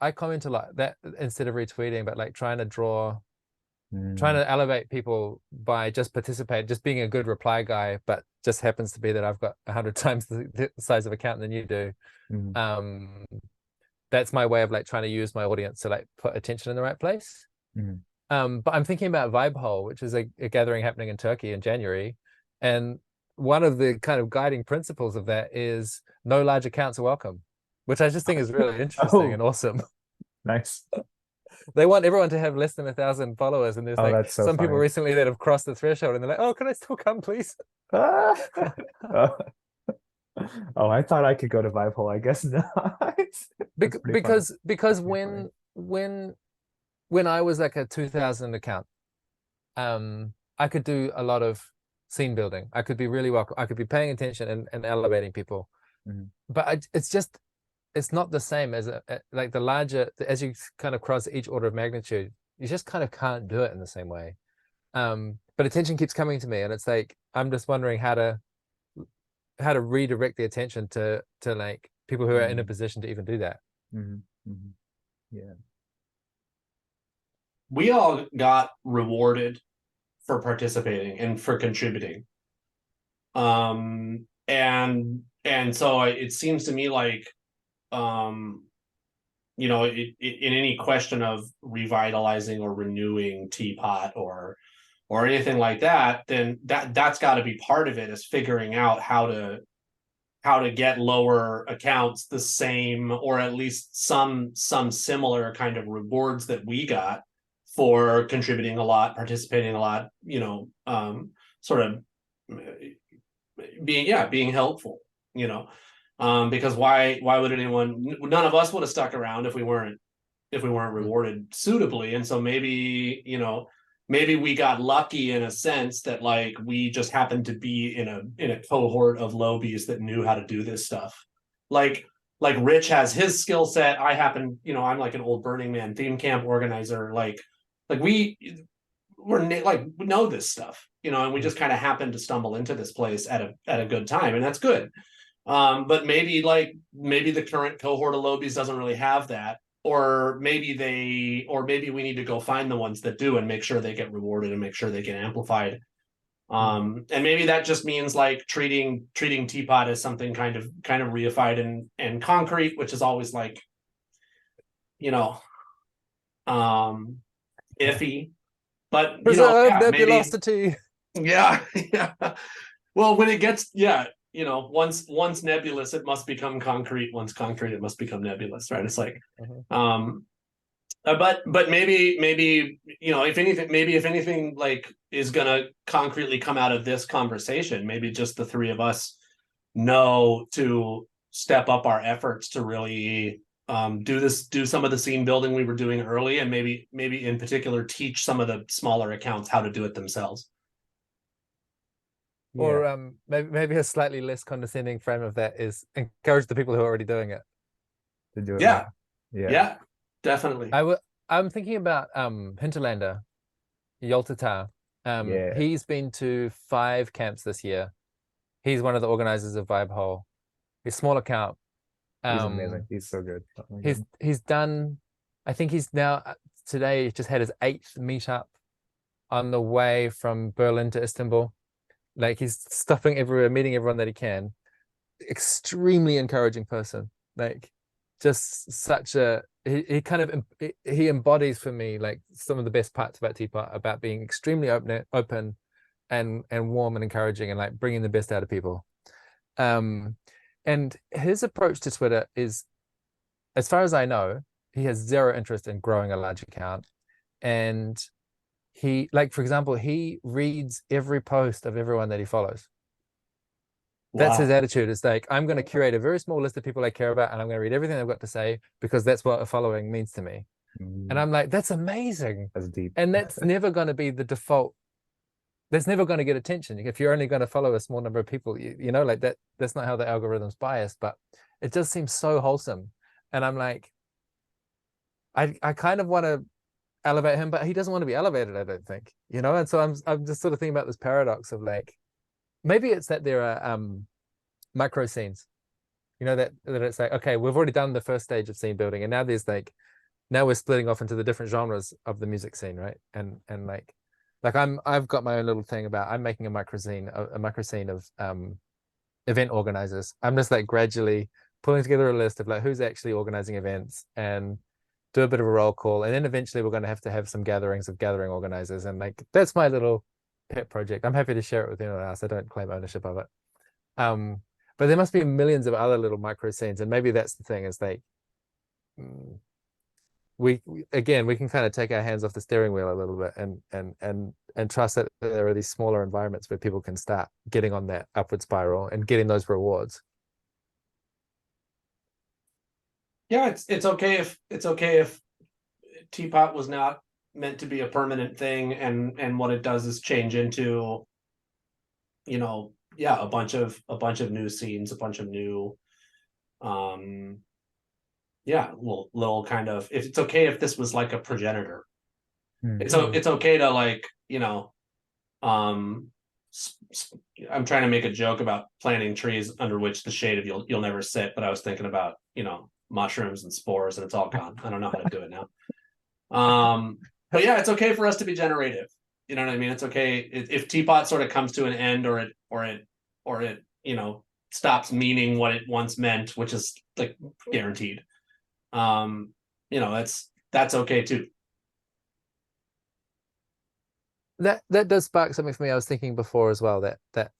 that instead of retweeting, but like trying to elevate people by just being a good reply guy, but just happens to be that I've got 100 times the size of account than you do. That's my way of like trying to use my audience to like put attention in the right place. But I'm thinking about Vibe Hole, which is a gathering happening in Turkey in January, and one of the kind of guiding principles of that is no large accounts are welcome, which I just think is really interesting and awesome. Nice. They want everyone to have less than 1,000 followers, and there's Oh, like that's so some people funny. recently that have crossed the threshold, and they're like, "Oh, can I still come, please?" Oh, oh, I thought I could go to Vibe Hole. I guess not. That's pretty funny. Because That's pretty funny. when I was like a 2,000 account, I could do a lot of scene building. I could be really welcome. I could be paying attention and elevating people. Mhm. But it's not the same as like the larger, as you kind of cross each order of magnitude, you just kind of can't do it in the same way. But attention keeps coming to me, and it's like I'm just wondering how to redirect the attention to like people who are in a position to even do that. Mhm. Mhm. Yeah. We all got rewarded for participating and for contributing. And so it seems to me like, you know, in any question of revitalizing or renewing Teapot or anything like that, then that's got to be part of it, is figuring out how to get lower accounts the same, or at least some similar kind of rewards that we got for contributing a lot, participating a lot, you know, sort of being helpful, you know. Because why would anyone, none of us would have stuck around if we weren't rewarded suitably. And so maybe, you know, maybe we got lucky in a sense that like we just happened to be in a cohort of lobies that knew how to do this stuff. Like Rich has his skill set. I happen, you know, I'm like an old Burning Man theme camp organizer. Like we're like, we know this stuff, you know, and we just kind of happened to stumble into this place at a good time, and that's good. But maybe the current cohort of lobies doesn't really have that, or maybe we need to go find the ones that do and make sure they get rewarded and make sure they get amplified. And maybe that just means like treating Teapot as something kind of reified and concrete, which is always like, you know, iffy. But you know, Preserve yeah, maybe, nebulosity. yeah, yeah. Well, when it gets, yeah, you know, once nebulous, it must become concrete. Once concrete, it must become nebulous, right? It's like, but maybe you know, if anything like is gonna concretely come out of this conversation, maybe just the three of us know to step up our efforts to really do some of the scene building we were doing early, and maybe in particular teach some of the smaller accounts how to do it themselves. Or maybe a slightly less condescending frame of that is encourage the people who are already doing it To do it. Yeah. Yeah. Yeah, definitely. I'm thinking about Hinterlander, Yoltata. Yeah. He's been to 5 camps this year. He's one of the organizers of Vibe Hole. He's a small account. He's amazing. He's so good. Oh my God. He's done, I think he's now today just had his 8th meetup on the way from Berlin to Istanbul. Like he's stopping everywhere, meeting everyone that he can. Extremely encouraging person. Like just such a he kind of he embodies for me like some of the best parts about Teapot, about being extremely open and warm and encouraging and like bringing the best out of people. And his approach to Twitter is, as far as I know, he has zero interest in growing a large account. And he, like, for example, he reads every post of everyone that he follows. That's his attitude. It's like, I'm going to curate a very small list of people I care about, and I'm going to read everything they've got to say because that's what a following means to me. And I'm like, that's amazing. That's deep. And that's never going to be the default. That's never going to get attention. If you're only going to follow a small number of people, you know, like that's not how the algorithm's biased, but it just seems so wholesome. And I'm like, I kind of want to elevate him, but he doesn't want to be elevated, I don't think, you know. And so I'm just sort of thinking about this paradox of like, maybe it's that there are micro scenes, you know, that it's like, okay, we've already done the first stage of scene building, and now there's like, now we're splitting off into the different genres of the music scene, right? And like I've got my own little thing about, I'm making a micro scene of event organizers. I'm just like gradually pulling together a list of like who's actually organizing events and do a bit of a roll call, and then eventually we're going to have some gatherings of gathering organizers, and like that's my little pet project. I'm happy to share it with anyone else. I don't claim ownership of it. But there must be millions of other little micro scenes, and maybe that's the thing, is like again, we can kind of take our hands off the steering wheel a little bit and trust that there are these smaller environments where people can start getting on that upward spiral and getting those rewards. Yeah, it's okay if Teapot was not meant to be a permanent thing, and what it does is change into, a bunch of new scenes, a bunch of new, little kind of. If it's okay if this was like a progenitor, it's okay to like, I'm trying to make a joke about planting trees under which the shade of you'll never sit, but I was thinking about mushrooms and spores, and it's all gone. I don't know how to do it now. But yeah, it's okay for us to be generative. You know what I mean? It's okay if Teapot sort of comes to an end, or it stops meaning what it once meant, which is like guaranteed. That's okay too. That does spark something for me. I was thinking before as well that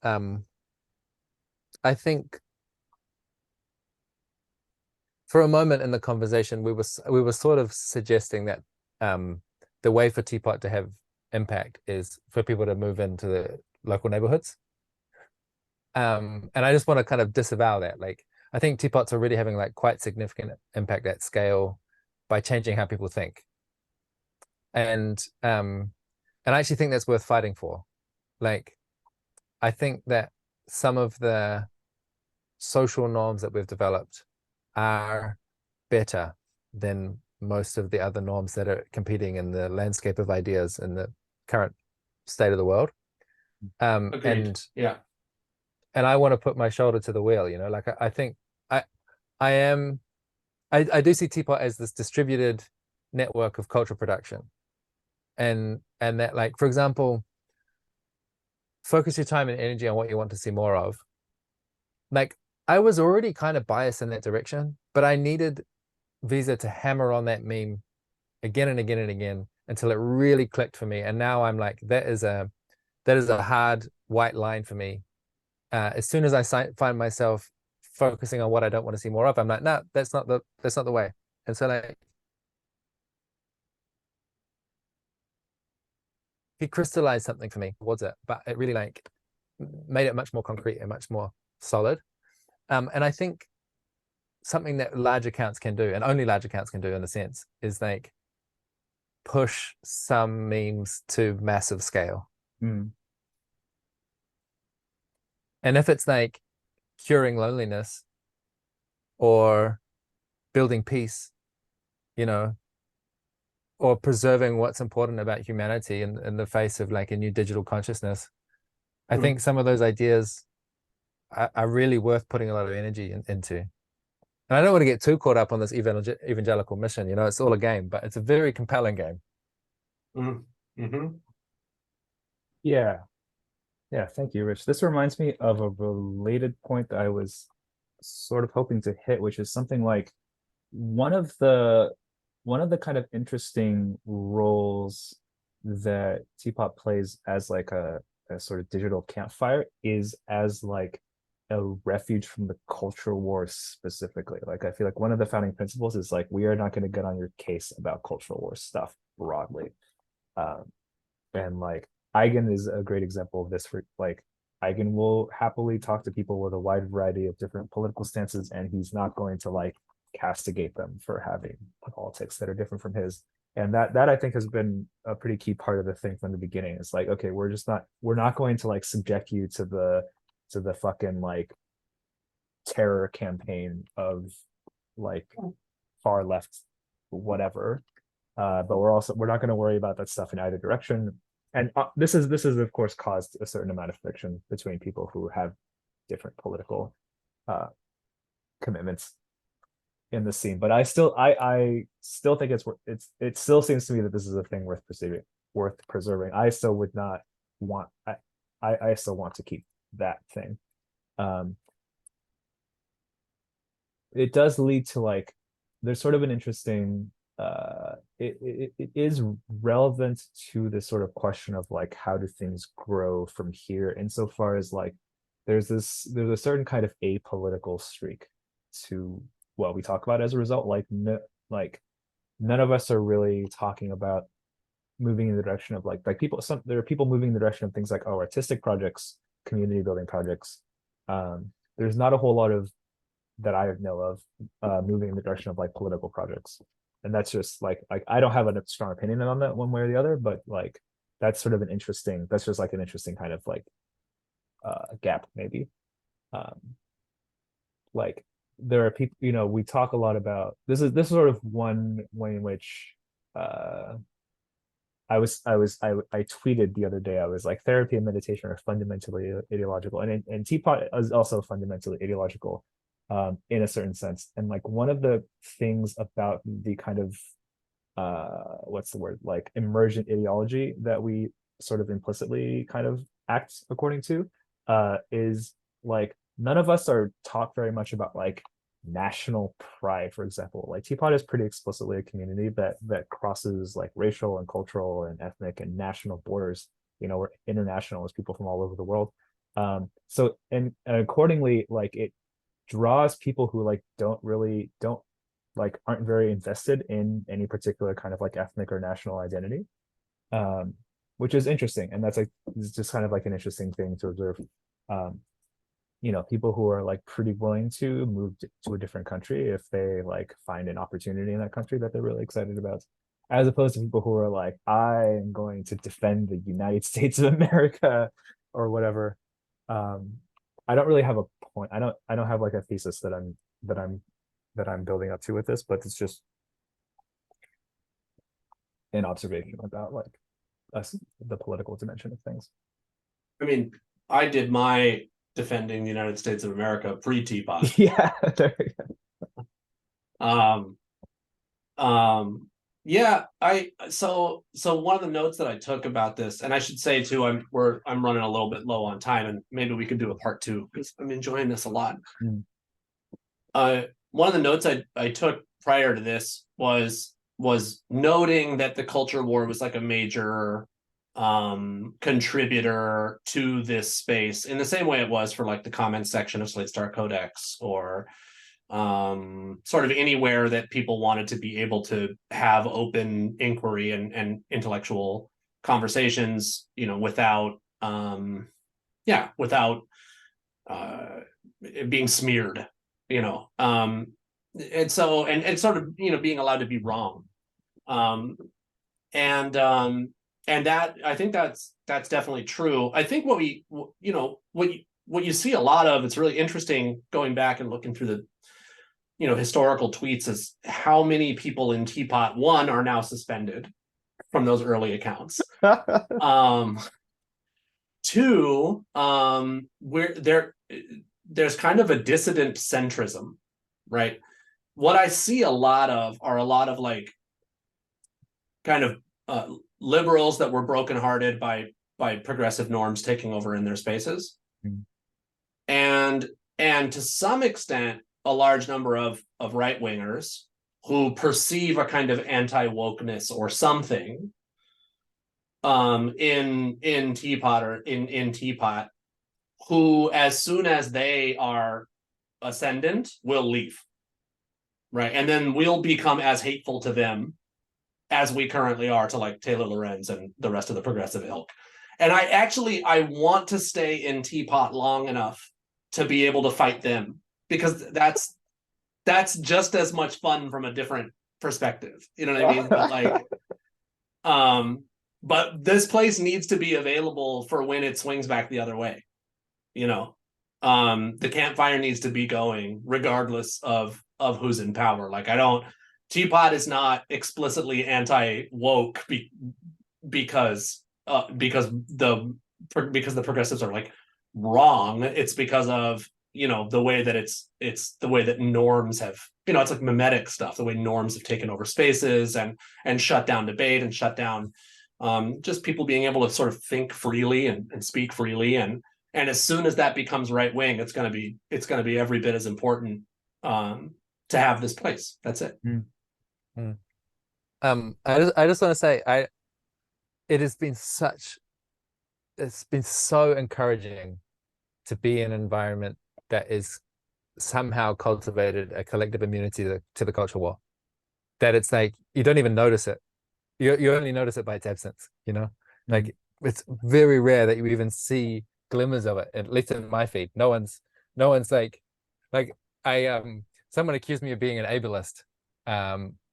I think for a moment in the conversation we were sort of suggesting that the way for Teapot to have impact is for people to move into the local neighborhoods. And I just want to kind of disavow that. Like, I think Teapot's already having like quite significant impact at scale by changing how people think. And I actually think that's worth fighting for. Like, I think that some of the social norms that we've developed are better than most of the other norms that are competing in the landscape of ideas in the current state of the world. Agreed. And I want to put my shoulder to the wheel, like I think I do see Teapot as this distributed network of cultural production. And that, like, for example, focus your time and energy on what you want to see more of. Like, I was already kind of biased in that direction, but I needed Visa to hammer on that meme again and again and again until it really clicked for me. And now I'm like, that is a hard white line for me. As soon as I find myself focusing on what I don't want to see more of, I'm like, no, that's not the way. And so, like, he crystallized something for me towards it, but it really like made it much more concrete and much more solid. And I think something that large accounts can do, and only large accounts can do in a sense, is like push some memes to massive scale. And if it's like curing loneliness or building peace, or preserving what's important about humanity in the face of like a new digital consciousness, I think some of those ideas are really worth putting a lot of energy into. And I don't want to get too caught up on this evangelical mission. It's all a game, but it's a very compelling game. Yeah. Thank you, Rich. This reminds me of a related point that I was sort of hoping to hit, which is something like one of the kind of interesting roles that Teapot plays as like a sort of digital campfire is as like a refuge from the culture wars specifically. Like, I feel like one of the founding principles is like, we are not going to get on your case about cultural war stuff broadly. And like Eigen is a great example of this. For like, Eigen will happily talk to people with a wide variety of different political stances, and he's not going to like castigate them for having politics that are different from his. And that I think has been a pretty key part of the thing from the beginning. It's like, okay, we're not going to like subject you to the fucking like terror campaign of like far left whatever. But we're not going to worry about that stuff in either direction. And this is of course caused a certain amount of friction between people who have different political commitments in the scene. But I still think it still seems to me that this is a thing worth preserving. I still would not want I still want to keep that thing. It does lead to like, there's sort of an interesting it is relevant to this sort of question of like, how do things grow from here, insofar as like there's a certain kind of apolitical streak to what we talk about as a result. Like, no, like none of us are really talking about moving in the direction of like people. There are people moving in the direction of things like, oh, artistic projects, community building projects. There's not a whole lot of that I know of moving in the direction of like political projects. And that's just like I don't have a strong opinion on that one way or the other, but like that's sort of an interesting, that's just like an interesting kind of like gap maybe. Like there are people, you know, we talk a lot about this is sort of one way in which I tweeted the other day, I was like, therapy and meditation are fundamentally ideological, and Teapot is also fundamentally ideological in a certain sense. And like one of the things about the kind of what's the word, like emergent ideology that we sort of implicitly kind of act according to is like none of us are taught very much about like national pride, for example. Like Teapot is pretty explicitly a community that crosses like racial and cultural and ethnic and national borders. You know, we're international as people from all over the world. So and accordingly, like it draws people who like don't like aren't very invested in any particular kind of like ethnic or national identity, which is interesting. And that's like it's just kind of like an interesting thing to observe. You know, people who are like pretty willing to move to a different country if they like find an opportunity in that country that they're really excited about, as opposed to people who are like, I am going to defend the United States of America or whatever. I don't really have a point. I don't have like a thesis that I'm building up to with this, but it's just an observation about like us, the political dimension of things. I mean, I did my defending the United States of America pre-Teapot. Yeah, there you go. Yeah, so one of the notes that I took about this, and I should say too, I'm running a little bit low on time, and maybe we could do a part 2 because I'm enjoying this a lot. One of the notes I took prior to this was noting that the culture war was like a major contributor to this space in the same way it was for like the comments section of Slate Star Codex, or sort of anywhere that people wanted to be able to have open inquiry and intellectual conversations, you know, without it being smeared, you know, and so and sort of, you know, being allowed to be wrong, and that I think that's definitely true. I think what you see a lot of, it's really interesting going back and looking through the, you know, historical tweets, is how many people in Teapot, one, are now suspended from those early accounts. Two, where there's kind of a dissident centrism, right? What I see a lot of are a lot of like kind of liberals that were brokenhearted by progressive norms taking over in their spaces, and to some extent a large number of right-wingers who perceive a kind of anti-wokeness or something in Teapot or in Teapot, who as soon as they are ascendant will leave, right? And then we'll become as hateful to them as we currently are to like Taylor Lorenz and the rest of the progressive ilk. And I want to stay in Teapot long enough to be able to fight them, because that's just as much fun from a different perspective. You know what I mean? But like, but this place needs to be available for when it swings back the other way. You know, the campfire needs to be going regardless of who's in power. Like Teapot is not explicitly anti-woke because the progressives are like wrong. It's because of, you know, the way that it's the way that norms have, you know, it's like mimetic stuff, the way norms have taken over spaces and shut down debate and shut down just people being able to sort of think freely and speak freely, and as soon as that becomes right wing, it's going to be every bit as important to have this place. That's it. I just want to say it's been so encouraging to be in an environment that is somehow cultivated a collective immunity to the culture war. that it's like you don't even notice it. You only notice it by its absence, you know? Like it's very rare that you even see glimmers of it, at least in my feed. No one's like I someone accused me of being an ableist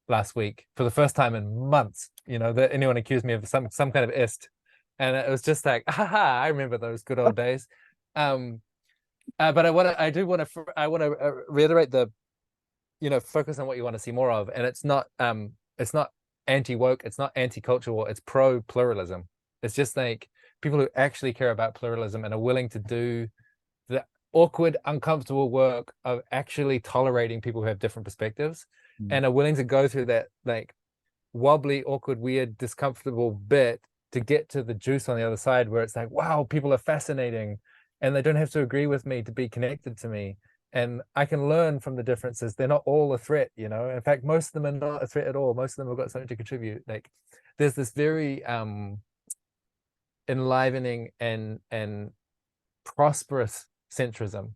last week for the first time in months, you know, that anyone accused me of some kind of ist. And it was just like, haha, I remember those good old days. But I want to reiterate the, you know, focus on what you want to see more of. And it's not anti-woke, it's not anti-cultural, it's pro-pluralism. It's just like people who actually care about pluralism and are willing to do the awkward, uncomfortable work of actually tolerating people who have different perspectives and are willing to go through that like wobbly, awkward, weird, discomfortable bit to get to the juice on the other side where it's like, wow, people are fascinating and they don't have to agree with me to be connected to me. And I can learn from the differences. They're not all a threat, you know. In fact, most of them are not a threat at all. Most of them have got something to contribute. Like there's this very enlivening and prosperous centrism.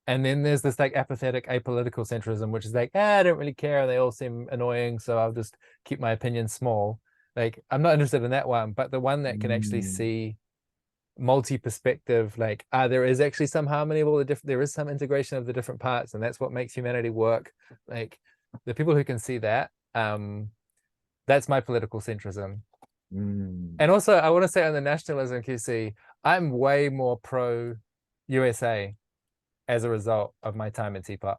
And then there's this like apathetic, apolitical centrism, which is like, I don't really care. They all seem annoying, so I'll just keep my opinion small. Like I'm not interested in that one, but the one that can actually see multi-perspective, like there is actually some harmony of all the different, there is some integration of the different parts, and that's what makes humanity work. Like the people who can see that, that's my political centrism. And also I want to say on the nationalism QC, I'm way more pro USA as a result of my time at Teapot.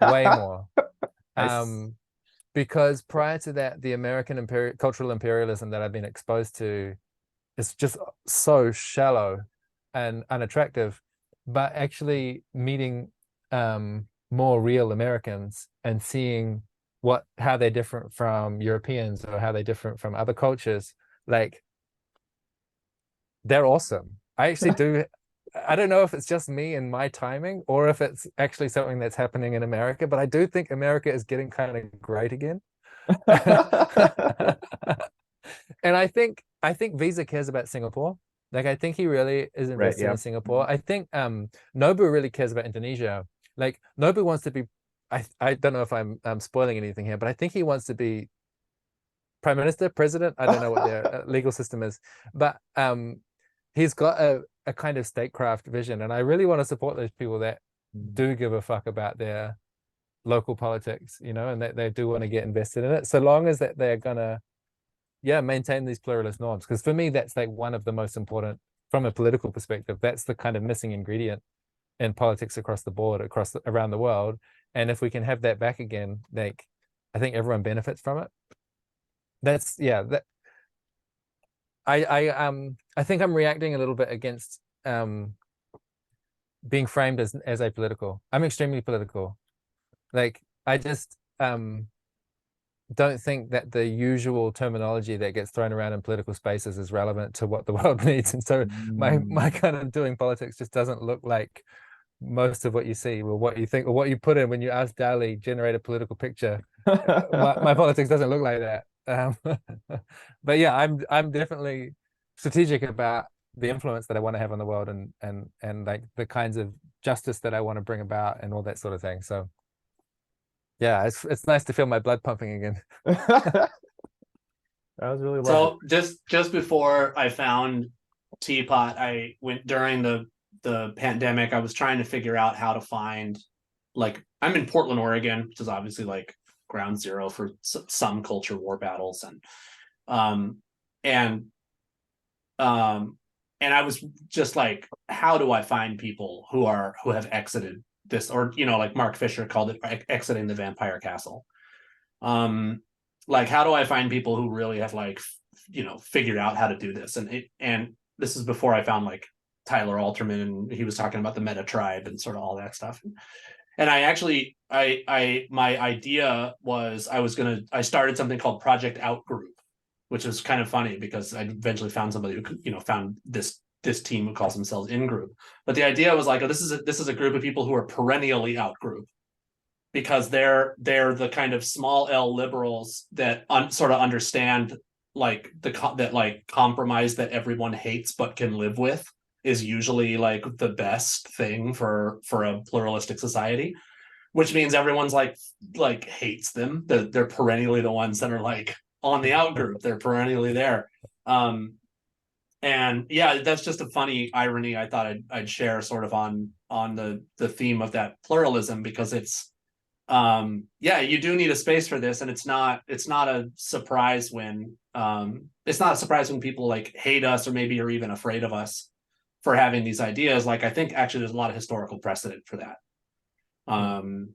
Way more. Because prior to that, the American cultural imperialism that I've been exposed to is just so shallow and unattractive. But actually meeting more real Americans and seeing how they're different from Europeans or how they're different from other cultures, like they're awesome. I actually do. I don't know if it's just me and my timing or if it's actually something that's happening in America, but I do think America is getting kind of great again. And I think Visa cares about Singapore. Like I think he really is invested in Singapore. I think Nobu really cares about Indonesia. Like Nobu wants to be, I don't know if I'm spoiling anything here, but I think he wants to be prime minister, president. I don't know what their legal system is, but he's got a kind of statecraft vision, and I really want to support those people that do give a fuck about their local politics, you know, and that they do want to get invested in it, so long as that they're gonna maintain these pluralist norms. Because for me, that's like one of the most important, from a political perspective, that's the kind of missing ingredient in politics across the board, around the world. And if we can have that back again, like I think everyone benefits from it. I think I'm reacting a little bit against being framed as apolitical. I'm extremely political. Like I just don't think that the usual terminology that gets thrown around in political spaces is relevant to what the world needs. And so my kind of doing politics just doesn't look like most of what you see or what you think or what you put in when you ask DALL-E generate a political picture. my politics doesn't look like that. But yeah, I'm definitely strategic about the influence that I want to have on the world and like the kinds of justice that I want to bring about and all that sort of thing. So yeah, it's nice to feel my blood pumping again. That was really lovely. So just before I found Teapot, I went during the pandemic, I was trying to figure out how to find, like, I'm in Portland, Oregon, which is obviously like ground zero for some culture war battles, and I was just like, how do I find people who have exited this, or you know, like Mark Fisher called it exiting the vampire castle. Like, how do I find people who really have, like, you know, figured out how to do this? And this is before I found like Tyler Alterman, and he was talking about the meta tribe and sort of all that stuff. And I actually, my idea was I started something called Project Outgroup, which is kind of funny because I eventually found somebody who, you know, found this team who calls themselves In Group. But the idea was like, oh, this is a group of people who are perennially out group, because they're the kind of small L liberals that sort of understand like that like compromise that everyone hates but can live with is usually like the best thing for a pluralistic society. which means everyone's like hates them. They're perennially the ones that are like on the out group. They're perennially there. And yeah, that's just a funny irony I thought I'd share sort of on the theme of that pluralism, because it's yeah, you do need a space for this, and it's not a surprise when people like hate us or maybe are even afraid of us for having these ideas. Like, I think actually there's a lot of historical precedent for that.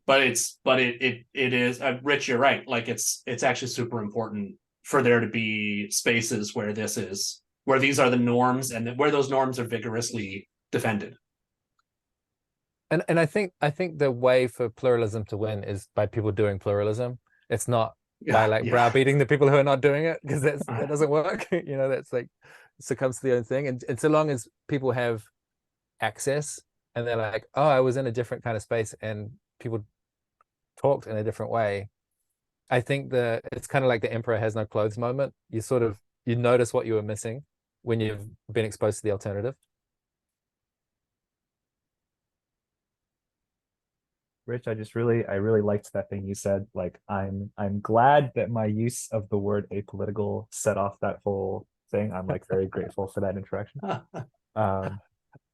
But it is Rich, you're right. Like, it's actually super important for there to be spaces where these are the norms, and where those norms are vigorously defended. And I think the way for pluralism to win is by people doing pluralism. It's not by like browbeating the people who are not doing it, because that doesn't work. You know, that's like succumbs to the own thing. And so long as people have access and they're like, oh, I was in a different kind of space and people talked in a different way, I think it's kind of like the emperor has no clothes moment. You notice what you were missing when you've been exposed to the alternative. Rich, I really liked that thing you said. Like, I'm glad that my use of the word apolitical set off that whole thing. I'm like very grateful for that interaction.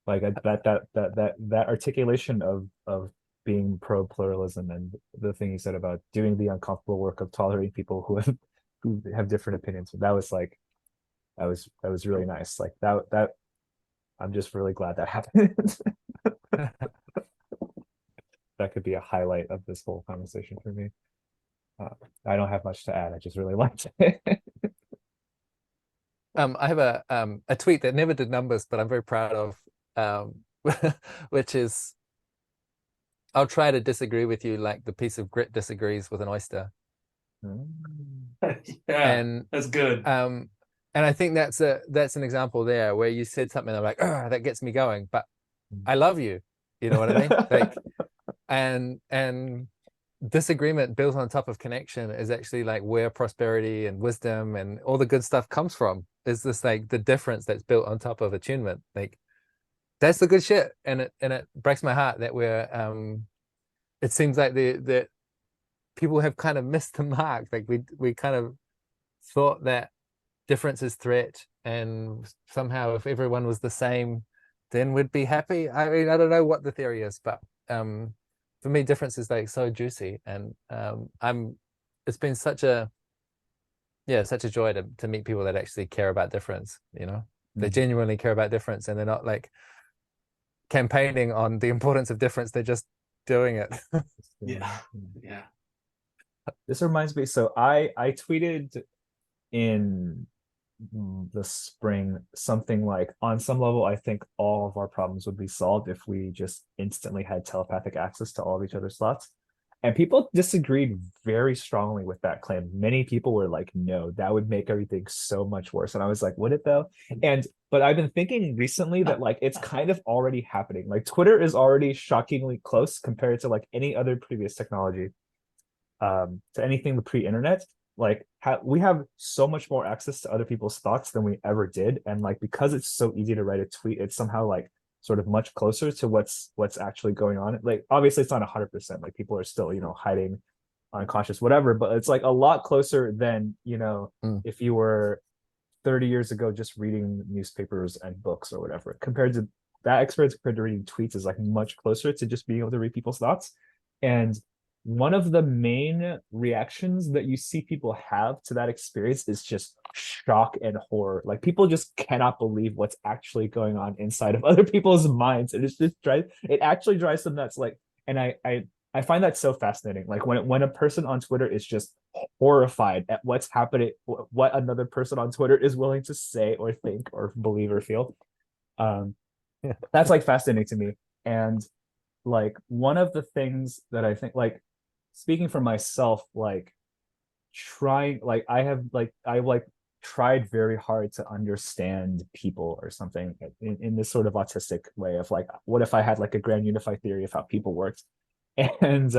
Like that articulation of being pro pluralism, and the thing you said about doing the uncomfortable work of tolerating people who have different opinions. That was really nice. Like that I'm just really glad that happened. That could be a highlight of this whole conversation for me. I don't have much to add. I just really liked it. I have a tweet that never did numbers, but I'm very proud of, which is, I'll try to disagree with you like the piece of grit disagrees with an oyster. Yeah, and that's good. And I think that's an example there where you said something I'm like, oh, that gets me going, but I love you. You know what I mean? Like, and disagreement built on top of connection is actually like where prosperity and wisdom and all the good stuff comes from. Is this like the difference that's built on top of attunement? Like, that's the good shit. And it breaks my heart that it seems like the people have kind of missed the mark. Like, we kind of thought that difference is threat, and somehow if everyone was the same, then we'd be happy. I mean, I don't know what the theory is, but for me, difference is like so juicy, and it's been such a joy to meet people that actually care about difference. You know, they genuinely care about difference, and they're not like campaigning on the importance of difference. They're just doing it. Yeah. This reminds me. So I tweeted in the spring something like, on some level, I think all of our problems would be solved if we just instantly had telepathic access to all of each other's thoughts. And people disagreed very strongly with that claim. Many people were like, no, that would make everything so much worse. And I was like, would it though? But I've been thinking recently that like it's kind of already happening. Like, Twitter is already shockingly close compared to like any other previous technology, to anything pre-internet. Like, we have so much more access to other people's thoughts than we ever did, and like because it's so easy to write a tweet, it's somehow like sort of much closer to what's actually going on. Like, obviously it's not 100%, like people are still, you know, hiding, unconscious, whatever, but it's like a lot closer than, you know, if you were 30 years ago just reading newspapers and books or whatever. Compared to that experience, compared to reading tweets, is like much closer to just being able to read people's thoughts. And one of the main reactions that you see people have to that experience is just shock and horror. Like, people just cannot believe what's actually going on inside of other people's minds. And it actually drives them nuts. Like, and I find that so fascinating. Like, when a person on Twitter is just horrified at what's happening, what another person on Twitter is willing to say or think or believe or feel. That's like fascinating to me. And like, one of the things that I think, like, speaking for myself, like I tried very hard to understand people or something in this sort of autistic way of like, what if I had like a grand unified theory of how people worked? And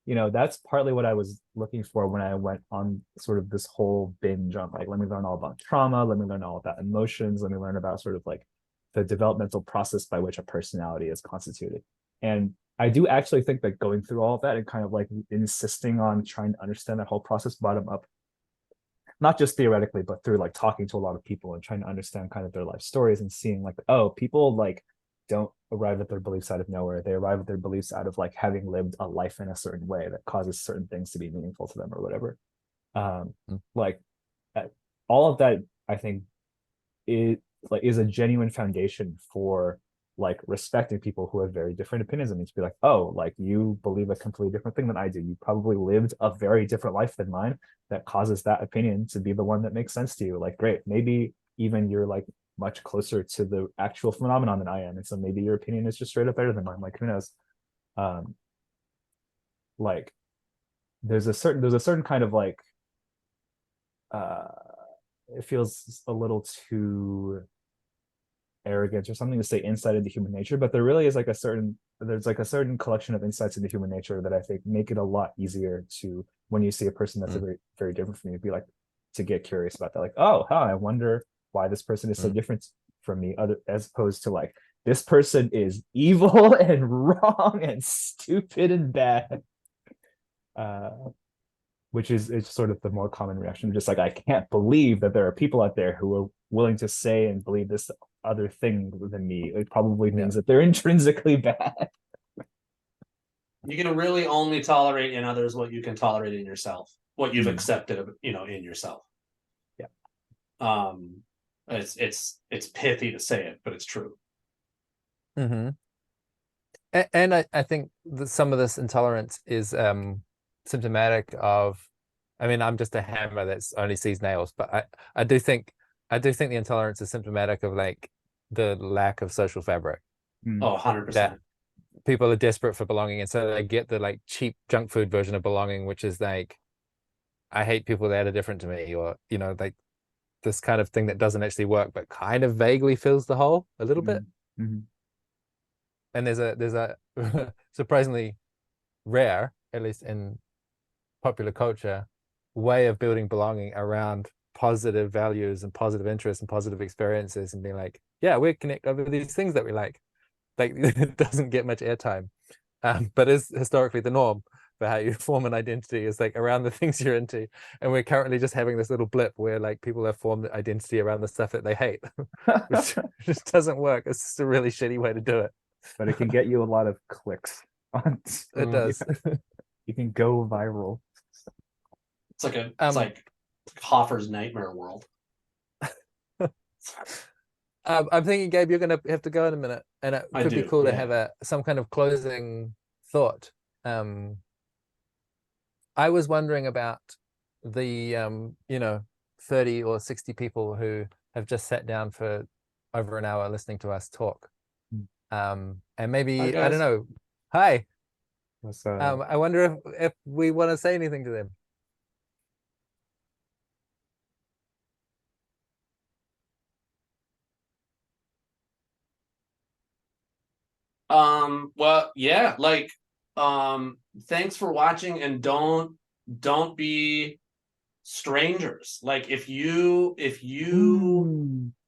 you know, that's partly what I was looking for when I went on sort of this whole binge on like, let me learn all about trauma, let me learn all about emotions, let me learn about sort of like the developmental process by which a personality is constituted. And I do actually think that going through all of that and kind of like insisting on trying to understand that whole process bottom up, not just theoretically, but through like talking to a lot of people and trying to understand kind of their life stories and seeing like, oh, people like don't arrive at their beliefs out of nowhere. They arrive at their beliefs out of like having lived a life in a certain way that causes certain things to be meaningful to them or whatever. Like all of that, I think, is a genuine foundation for like respecting people who have very different opinions. And to be like, oh, like you believe a completely different thing than I do. You probably lived a very different life than mine that causes that opinion to be the one that makes sense to you. Like, great, maybe even you're like much closer to the actual phenomenon than I am. And so maybe your opinion is just straight up better than mine. Like, who knows? Like there's a certain kind of like it feels a little too arrogant or something to say insight into human nature, but there really is like there's like a certain collection of insights into human nature that I think make it a lot easier to, when you see a person that's a very, very different from you, be like, to get curious about that. Like, oh, huh, I wonder why this person is so different from me, as opposed to like, this person is evil and wrong and stupid and bad. Which is sort of the more common reaction, just like, I can't believe that there are people out there who are willing to say and believe this other thing than me. It probably means that they're intrinsically bad. You can really only tolerate in others what you can tolerate in yourself, what you've accepted, you know, in yourself. Yeah. It's pithy to say it, but it's true. And I think that some of this intolerance is symptomatic of, I mean, I'm just a hammer that's only sees nails, but I do think the intolerance is symptomatic of like the lack of social fabric. Oh, 100%. That people are desperate for belonging, and so they get the like cheap junk food version of belonging, which is like, I hate people that are different to me, or you know, like this kind of thing that doesn't actually work but kind of vaguely fills the hole a little bit. And there's a surprisingly rare, at least in popular culture, way of building belonging around positive values and positive interests and positive experiences, and being like, yeah, we connect over these things that we like it doesn't get much airtime, but is historically the norm for how you form an identity, is like around the things you're into. And we're currently just having this little blip where like people have formed an identity around the stuff that they hate, which just doesn't work. It's just a really shitty way to do it, but it can get you a lot of clicks on it does. You can go viral. It's like it's like Hoffer's nightmare world. I'm thinking, Gabe, you're gonna have to go in a minute, and it could be cool to have some kind of closing thought. I was wondering about the 30 or 60 people who have just sat down for over an hour listening to us talk. And maybe, I don't know. Hi. I wonder if we want to say anything to them. Well, yeah, like, thanks for watching, and don't be strangers. Like, if you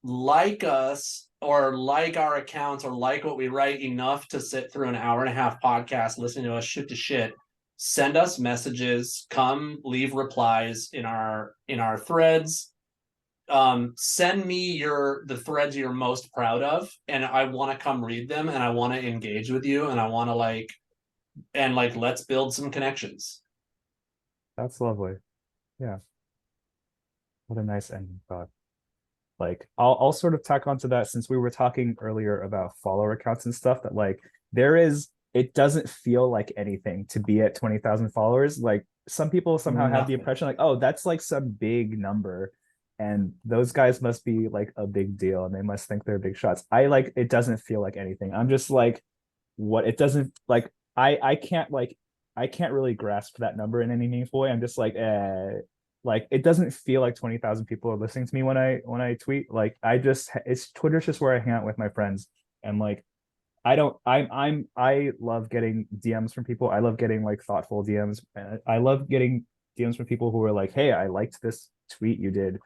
like us or like our accounts or like what we write enough to sit through an hour and a half podcast listening to us shit to shit, send us messages, come leave replies in our threads. Send me the threads you're most proud of, and I want to come read them, and I want to engage with you, and I want to let's build some connections. That's lovely. Yeah. What a nice ending thought. Like, I'll sort of tack onto that, since we were talking earlier about follower accounts and stuff, that like it doesn't feel like anything to be at 20,000 followers. Like, some people somehow have the impression like, oh, that's like some big number, and those guys must be like a big deal, and they must think they're big shots. It doesn't feel like anything. I'm just like, what? It doesn't like, I can't really grasp that number in any meaningful way. I'm just like, it doesn't feel like 20,000 people are listening to me when I tweet. Like, Twitter's just where I hang out with my friends, and like, I love getting DMs from people. I love getting like thoughtful DMs. I love getting DMs from people who are like, hey, I liked this tweet you did,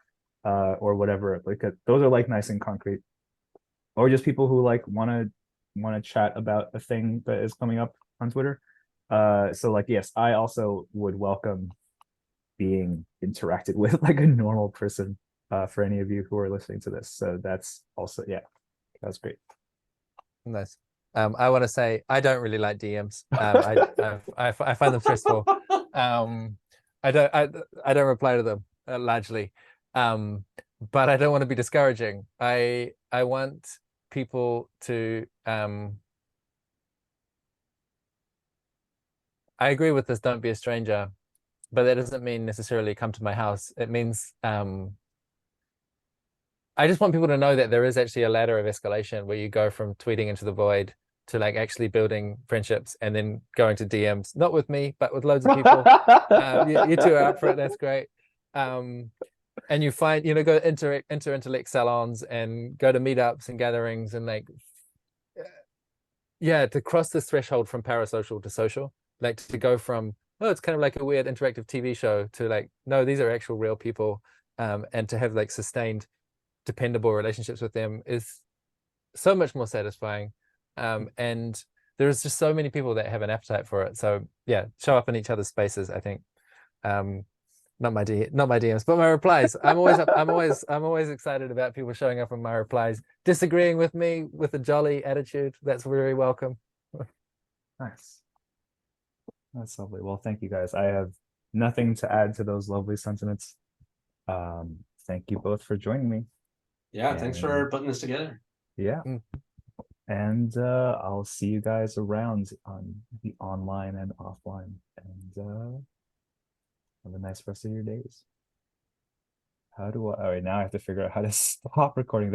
or whatever. Like, those are like nice and concrete. Or just people who like want to chat about a thing that is coming up. on Twitter. So like, yes, I also would welcome being interacted with like a normal person, for any of you who are listening to this. So that's also, yeah, that's great. Nice. I want to say I don't really like DMs. I find them stressful. I don't reply to them largely. But I don't want to be discouraging. I want people to I agree with this, don't be a stranger, but that doesn't mean necessarily come to my house. It means I just want people to know that there is actually a ladder of escalation where you go from tweeting into the void to like actually building friendships and then going to DMs, not with me, but with loads of people. You two are up for it. That's great. And you find, go enter intellect salons and go to meetups and gatherings and like, yeah, to cross this threshold from parasocial to social, like to go from, oh, it's kind of like a weird interactive TV show to like, no, these are actual real people. And to have like sustained, dependable relationships with them is so much more satisfying. And there's just so many people that have an appetite for it. So yeah, show up in each other's spaces, I think. Not my DMs, but my replies. I'm always excited about people showing up in my replies, disagreeing with me with a jolly attitude. That's very welcome. Nice. That's lovely. Well, thank you guys. I have nothing to add to those lovely sentiments. Thank you both for joining me. Yeah, thanks for putting this together. Yeah. And I'll see you guys around on the online and offline. And have a nice rest of your days. How do I? All right, now I have to figure out how to stop recording.